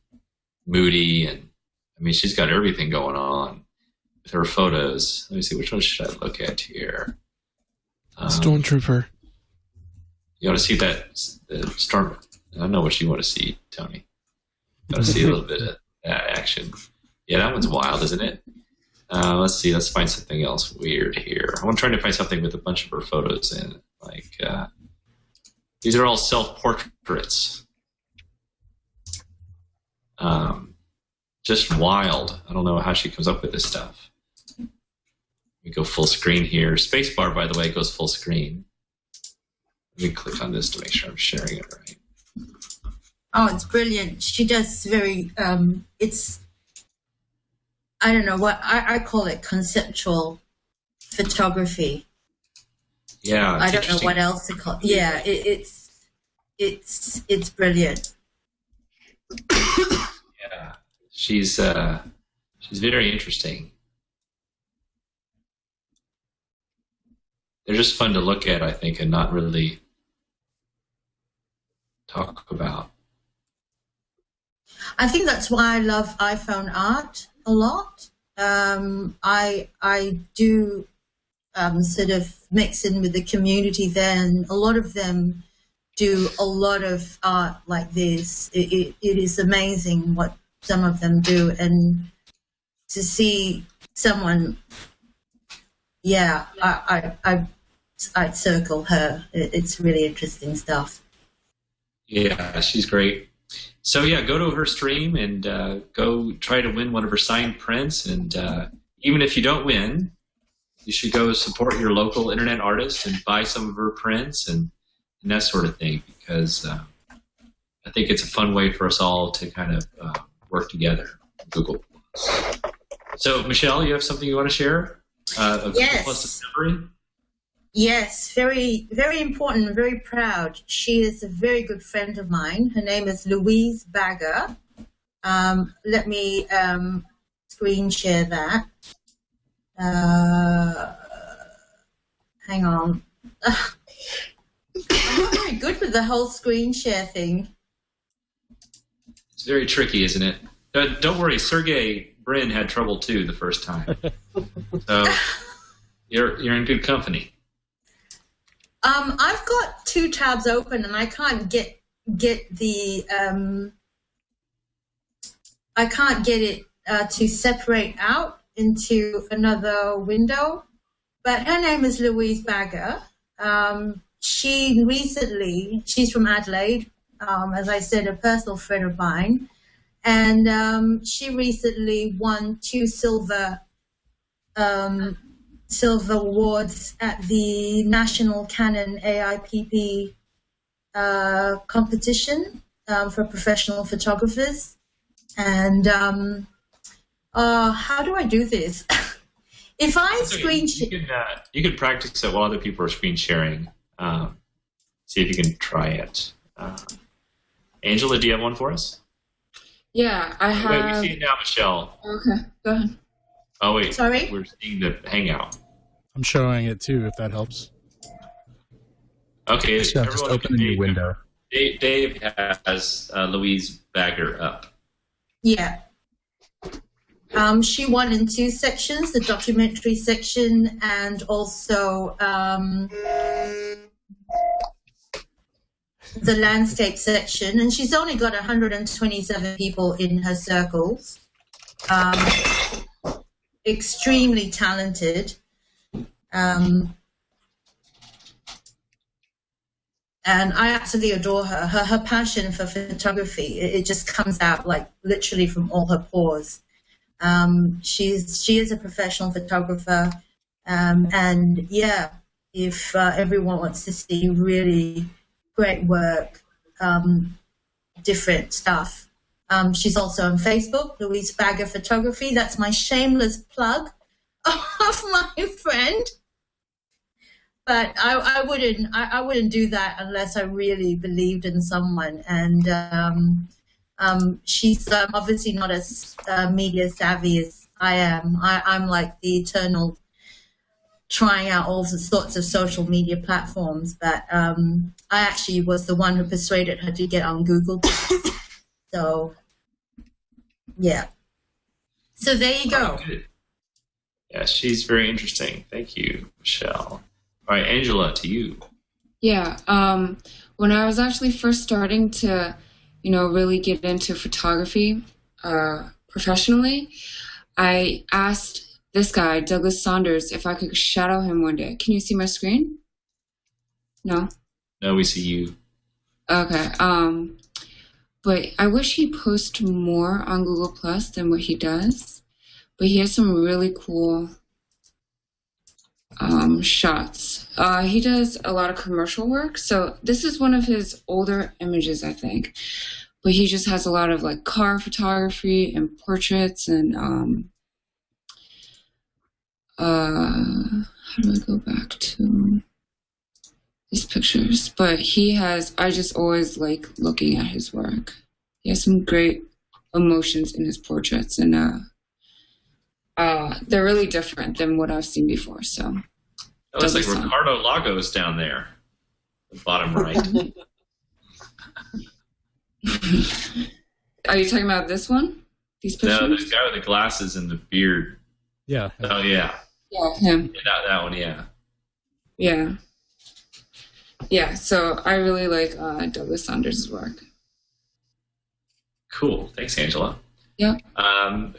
moody, and I mean, she's got everything going on with her photos. Let me see, which one should I look at here? Stormtrooper. You want to see that the storm? I don't know what you want to see, Tony. You want to see a little bit of that action? Yeah, that one's wild, isn't it? Let's see. Let's find something else weird here. I'm trying to find something with a bunch of her photos in it. Like these are all self-portraits. Just wild. I don't know how she comes up with this stuff. We go full screen here. Spacebar, by the way, goes full screen. Let me click on this to make sure I'm sharing it right. Oh, it's brilliant. She does very, it's, I don't know what, I call it conceptual photography. Yeah. I don't know what else to call it. Yeah, it's brilliant. Yeah. She's very interesting. They're just fun to look at, I think, and not really talk about. I think that's why I love iPhone art a lot. I do sort of mix in with the community there, and a lot of them do a lot of art like this. It is amazing what some of them do, and to see someone, yeah, I'd circle her. It's really interesting stuff. Yeah, she's great. So yeah, go to her stream and go try to win one of her signed prints. And even if you don't win, you should go support your local internet artist and buy some of her prints and that sort of thing, because I think it's a fun way for us all to kind of work together. Google. So Michelle, you have something you want to share? Yes. Plus discovery? Yes, very, very important, very proud. She is a very good friend of mine. Her name is Louise Bagger. Let me screen share that. Hang on. I'm not very good with the whole screen share thing. It's very tricky, isn't it? Don't worry, Sergey Brin had trouble too the first time. So you're in good company. I've got two tabs open and I can't get the I can't get it to separate out into another window. But her name is Louise Bagger. She's from Adelaide, as I said, a personal friend of mine, and she recently won 2 silver awards at the National Canon AIPP competition for professional photographers. And how do I do this? If I screen share, you can practice it while other people are screen sharing. See if you can try it. Angela, do you have one for us? Yeah, I have. Wait, we see it now, Michelle. Okay, go ahead. Oh wait, sorry. We're seeing the Hangout. I'm showing it too, if that helps. Okay, just open a new window. Dave has Louise Bagger up. Yeah. She won in 2 sections, the documentary section and also the landscape section. And she's only got 127 people in her circles. Extremely talented. And I absolutely adore her. Her passion for photography, it just comes out like literally from all her pores. She is a professional photographer. And yeah, if everyone wants to see really great work, different stuff, she's also on Facebook, Louise Bagger Photography. That's my shameless plug of my friend. But I wouldn't do that unless I really believed in someone. And she's obviously not as media savvy as I am. I'm like the eternal trying out all sorts of social media platforms. But I actually was the one who persuaded her to get on Google. So, yeah. So there you go. Oh, good. Yeah, she's very interesting. Thank you, Michelle. All right, Angela, to you. Yeah, when I was actually first starting to, really get into photography professionally, I asked this guy, Douglas Sonders, if I could shadow him one day. Can you see my screen? No? No, we see you. Okay. But I wish he posts more on Google Plus than what he does. But he has some really cool shots. He does a lot of commercial work. So this is one of his older images, I think. But he just has a lot of like car photography and portraits and how do I go back to these pictures? But I just always like looking at his work. He has some great emotions in his portraits, and they're really different than what I've seen before. So that looks like Ricardo Lagos down there, the bottom right. Are you talking about this one? These pictures? No, the guy with the glasses and the beard. Yeah. Oh yeah. Yeah, him. Yeah, that one. Yeah. Yeah. Yeah. So I really like Douglas Sonders' work. Cool. Thanks, Angela. Yeah.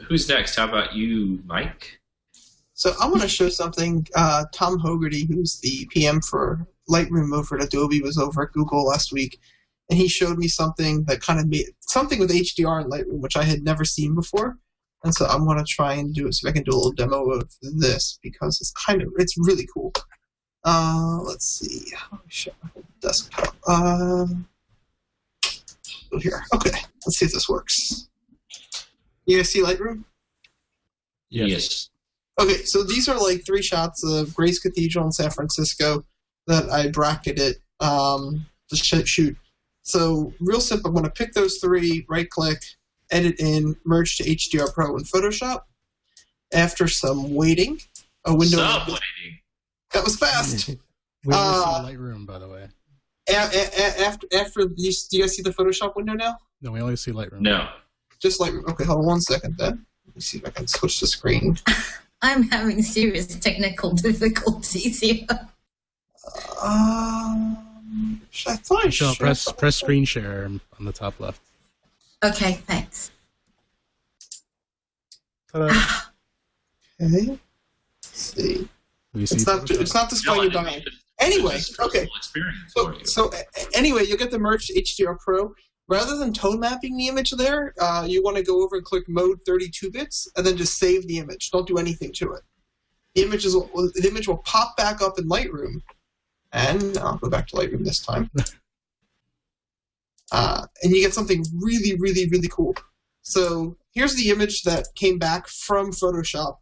Who's next? How about you, Mike? So I want to show something. Tom Hogarty, who's the PM for Lightroom over at Adobe, was over at Google last week, and he showed me something that kind of made something with HDR in Lightroom, which I had never seen before. And so I'm going to try and see if I can do a little demo of this because it's really cool. Let's see. How do I show my desktop? Go here. Okay. Let's see if this works. You guys see Lightroom? Yes. Okay, so these are like 3 shots of Grace Cathedral in San Francisco that I bracketed to shoot. So real simple, I'm going to pick those 3, right-click, edit in, merge to HDR Pro in Photoshop. After some waiting, a window... Stop waiting. That was fast. We only see Lightroom, by the way. After do you guys see the Photoshop window now? No, we only see Lightroom. No. Just Lightroom. Okay, hold on 1 second then. Let me see if I can switch the screen. I'm having serious technical difficulties here. I thought I showed press screen share on the top left. Okay, thanks. Ta-da. Okay. Let's see. It's not displaying your dial. Anyway, okay. So anyway, you'll get the merged HDR Pro. Rather than tone mapping the image there, you want to go over and click Mode 32 bits, and then just save the image. Don't do anything to it. The image will pop back up in Lightroom, and I'll go back to Lightroom this time. And you get something really, really, really cool. So here's the image that came back from Photoshop.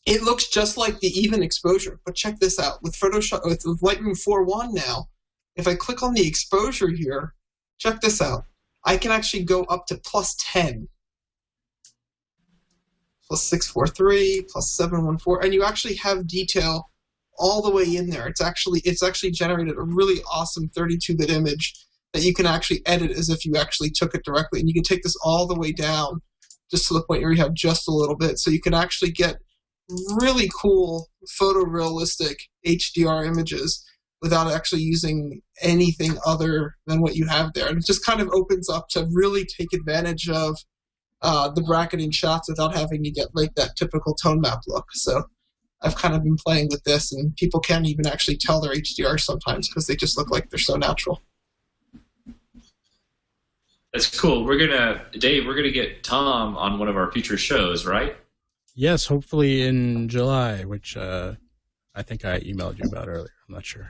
It looks just like the even exposure, but check this out. With Photoshop, with Lightroom 4.1 now, if I click on the exposure here, check this out. I can actually go up to +10, +643, +714, and you actually have detail all the way in there. It's actually generated a really awesome 32-bit image that you can actually edit as if you actually took it directly. And you can take this all the way down just to the point where you have just a little bit. So you can actually get really cool photorealistic HDR images without actually using anything other than what you have there. And it just kind of opens up to really take advantage of the bracketing shots without having to get like that typical tone map look. So I've kind of been playing with this, and people can't even actually tell they're HDR sometimes because they just look like they're so natural. That's cool. Dave, we're gonna get Tom on one of our future shows, right? Yes, hopefully in July, which I think I emailed you about earlier. I'm not sure.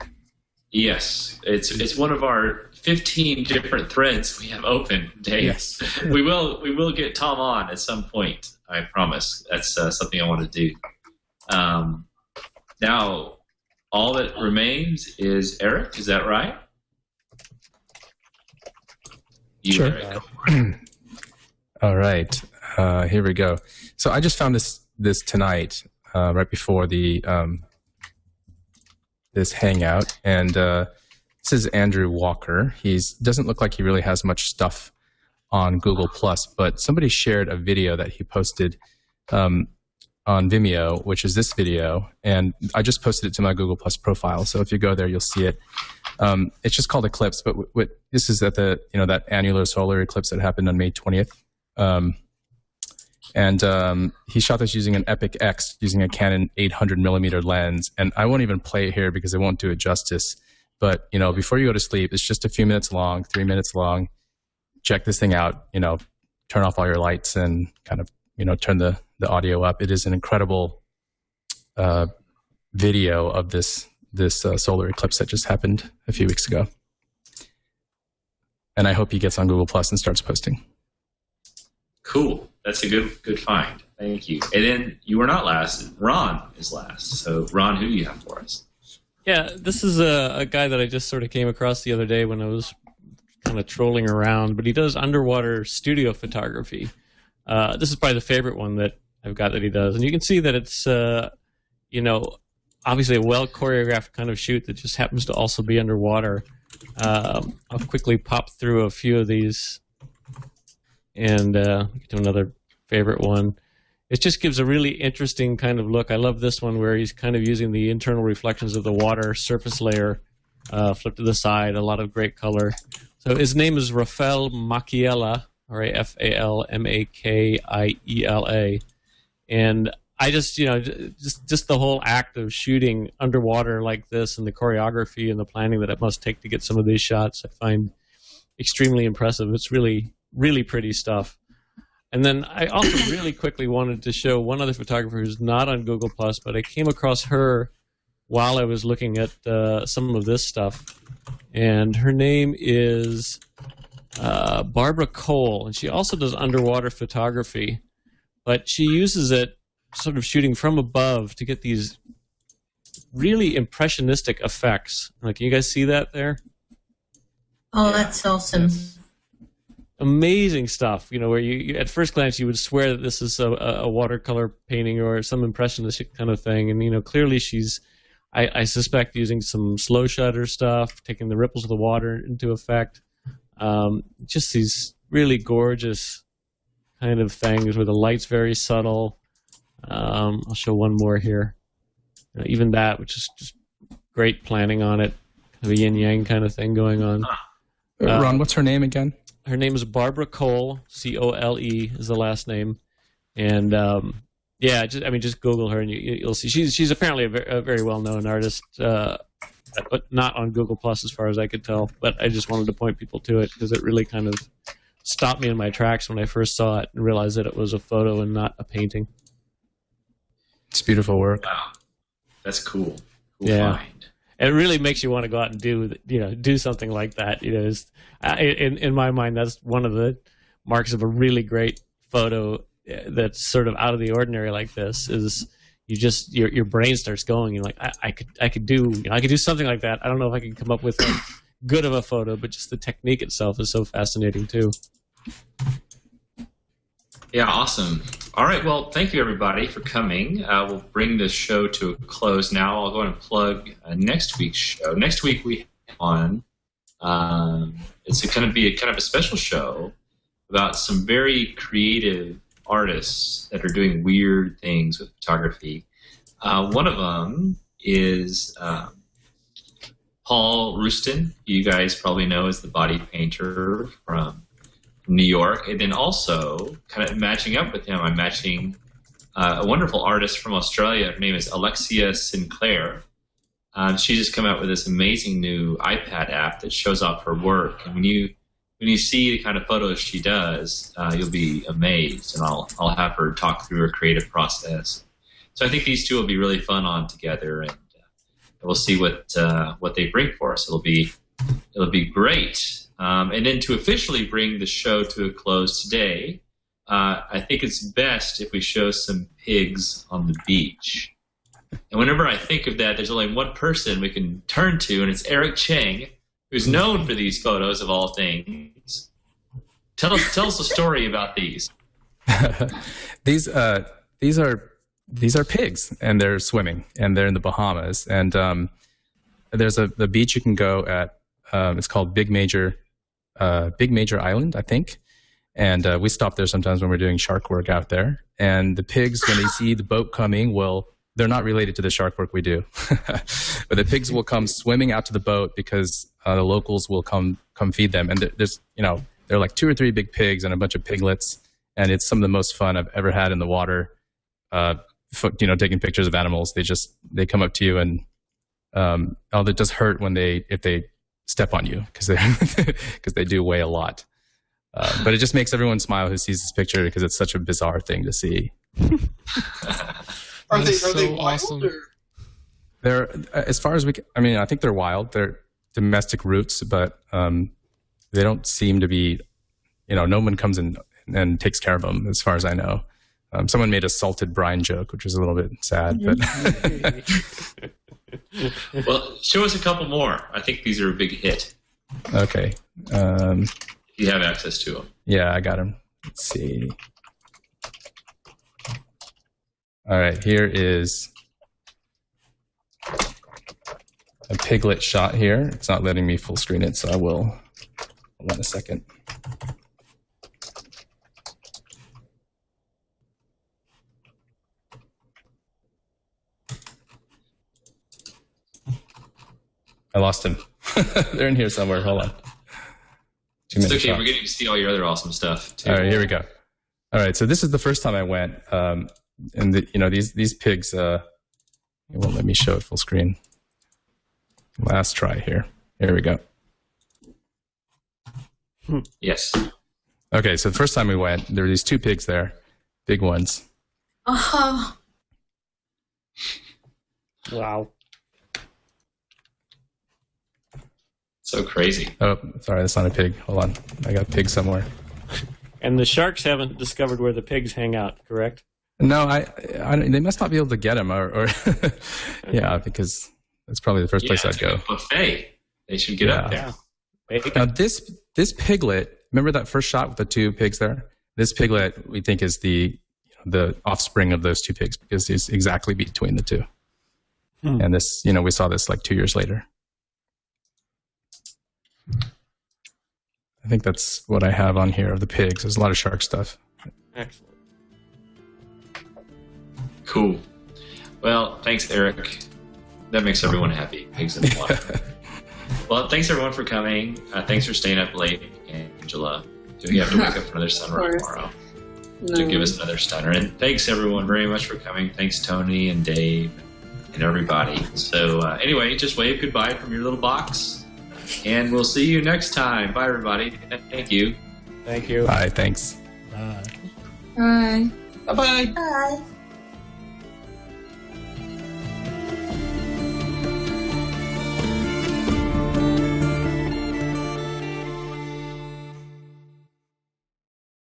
Yes, it's one of our 15 different threads we have open, Dave. Yes. we will get Tom on at some point. I promise. That's something I want to do. Now, all that remains is Eric. Is that right? Sure. All right. Here we go. So I just found this tonight, right before the this hangout, and this is Andrew Walker. He doesn't look like he really has much stuff on Google Plus, but somebody shared a video that he posted on Vimeo, which is this video, and I just posted it to my Google Plus profile. So if you go there, you'll see it. It's just called Eclipse, but this is at the that annular solar eclipse that happened on May 20th. And he shot this using an Epic X, using a Canon 800mm lens. And I won't even play it here because it won't do it justice. But, before you go to sleep, it's just a few minutes long, 3 minutes long. Check this thing out, turn off all your lights and kind of, turn the audio up. It is an incredible video of this solar eclipse that just happened a few weeks ago. And I hope he gets on Google Plus and starts posting. Cool. That's a good find. Thank you. And then you were not last. Ron is last. So, Ron, who do you have for us? Yeah, this is a guy that I just sort of came across the other day when I was kind of trolling around, but he does underwater studio photography. This is probably the favorite one that I've got that he does. And you can see that it's, obviously a well-choreographed kind of shoot that just happens to also be underwater. I'll quickly pop through a few of these and get to another favorite one. It just gives a really interesting kind of look. I love this one where he's kind of using the internal reflections of the water surface layer flipped to the side. A lot of great color. So his name is Rafal Makiela, or Falmakiela. And I just, just the whole act of shooting underwater like this and the choreography and the planning that it must take to get some of these shots, I find extremely impressive. It's really, really pretty stuff. And then I also really quickly wanted to show one other photographer who's not on Google+, but I came across her while I was looking at some of this stuff. And her name is Barbara Cole, and she also does underwater photography. But she uses it sort of shooting from above to get these really impressionistic effects. Like, can you guys see that there? Oh, that's awesome. Amazing stuff, where you at first glance you would swear that this is a watercolor painting or some impressionistic kind of thing. And, clearly she's, I suspect, using some slow shutter stuff, taking the ripples of the water into effect. Just these really gorgeous kind of things where the light's very subtle. I'll show one more here. Even that, which is just great planning on it. Kind of a yin-yang kind of thing going on. Ron, what's her name again? Her name is Barbara Cole, C-O-L-E is the last name. And, just Google her and you'll see. She's apparently a very well-known artist, but not on Google Plus as far as I could tell. But I just wanted to point people to it because it really kind of stopped me in my tracks when I first saw it and realized that it was a photo and not a painting. It's beautiful work. Wow. That's cool. Yeah. Find. It really makes you want to go out and do something like that. In my mind, that's one of the marks of a really great photo that's sort of out of the ordinary like this. Is your brain starts going. You're like, I could do something like that. I don't know if I can come up with a good of a photo, but just the technique itself is so fascinating too. Yeah, awesome. All right, well, thank you, everybody, for coming. We'll bring this show to a close now. I'll go ahead and plug next week's show. Next week we have on, it's going to be a kind of a special show about some very creative artists that are doing weird things with photography. One of them is Paul Rustin, you guys probably know as the body painter from New York. And then also, kind of matching up with him, I'm matching a wonderful artist from Australia. Her name is Alexia Sinclair. She just come out with this amazing new iPad app that shows off her work. And when you when you see the kind of photos she does, you'll be amazed, and I'll have her talk through her creative process. So I think these two will be really fun on together, and we'll see what they bring for us. It'll be great. And then to officially bring the show to a close today, I think it's best if we show some pigs on the beach. And whenever I think of that, there's only one person we can turn to, and it's Eric Cheng, who's known for these photos of all things. Tell us a story about these. These are pigs, and they're swimming, and they're in the Bahamas. And there's the beach you can go at. It's called Big Major Island, I think. And we stop there sometimes when we're doing shark work out there. And the pigs, when they see the boat coming, they're not related to the shark work we do. But the pigs will come swimming out to the boat because the locals will come feed them. And there's, there are like 2 or 3 big pigs and a bunch of piglets. And it's some of the most fun I've ever had in the water. Taking pictures of animals. They come up to you, and it does hurt if they step on you, because they do weigh a lot. But it just makes everyone smile who sees this picture, because it's such a bizarre thing to see. Are they wild? Awesome. They're, as far as I think they're wild. They're domestic roots, but they don't seem to be, no one comes in and takes care of them, as far as I know. Someone made a salted brine joke, which was a little bit sad. But Well, show us a couple more. I think these are a big hit. Okay. If you have access to them. Yeah, I got them. Let's see. All right, here is a piglet shot here. It's not letting me full screen it, so I will. Hold on a second. I lost him. They're in here somewhere. Hold on. It's okay. Shots. We're getting to see all your other awesome stuff, too. All right, here we go. All right, so this is the first time I went. And these pigs, it won't let me show it full screen. Last try here. Here we go. Yes. Okay, so the first time we went, there were these 2 pigs there, big ones. Oh. Wow. So crazy. Oh, sorry, that's not a pig. Hold on. I got a pig somewhere. And the sharks haven't discovered where the pigs hang out, correct? No, they must not be able to get them, or yeah, because that's probably the first place I'd go. Buffet. They should get up there. Now this piglet, remember that first shot with the 2 pigs there? This piglet, we think, is the offspring of those 2 pigs, because it's exactly between the 2. And this, we saw this like 2 years later. I think that's what I have on here of the pigs. There's a lot of shark stuff. Excellent. Cool. Well, thanks, Eric. That makes everyone happy. Pigs in the water. Well, thanks everyone for coming. Thanks for staying up late, Angela. Do we have to wake up for another sunrise tomorrow? To give us another stunner. And thanks everyone very much for coming. Thanks Tony and Dave and everybody. So anyway, just wave goodbye from your little box, and we'll see you next time. Bye everybody. Thank you. Thank you. Bye. Thanks. Bye. Bye. Bye-bye. Bye.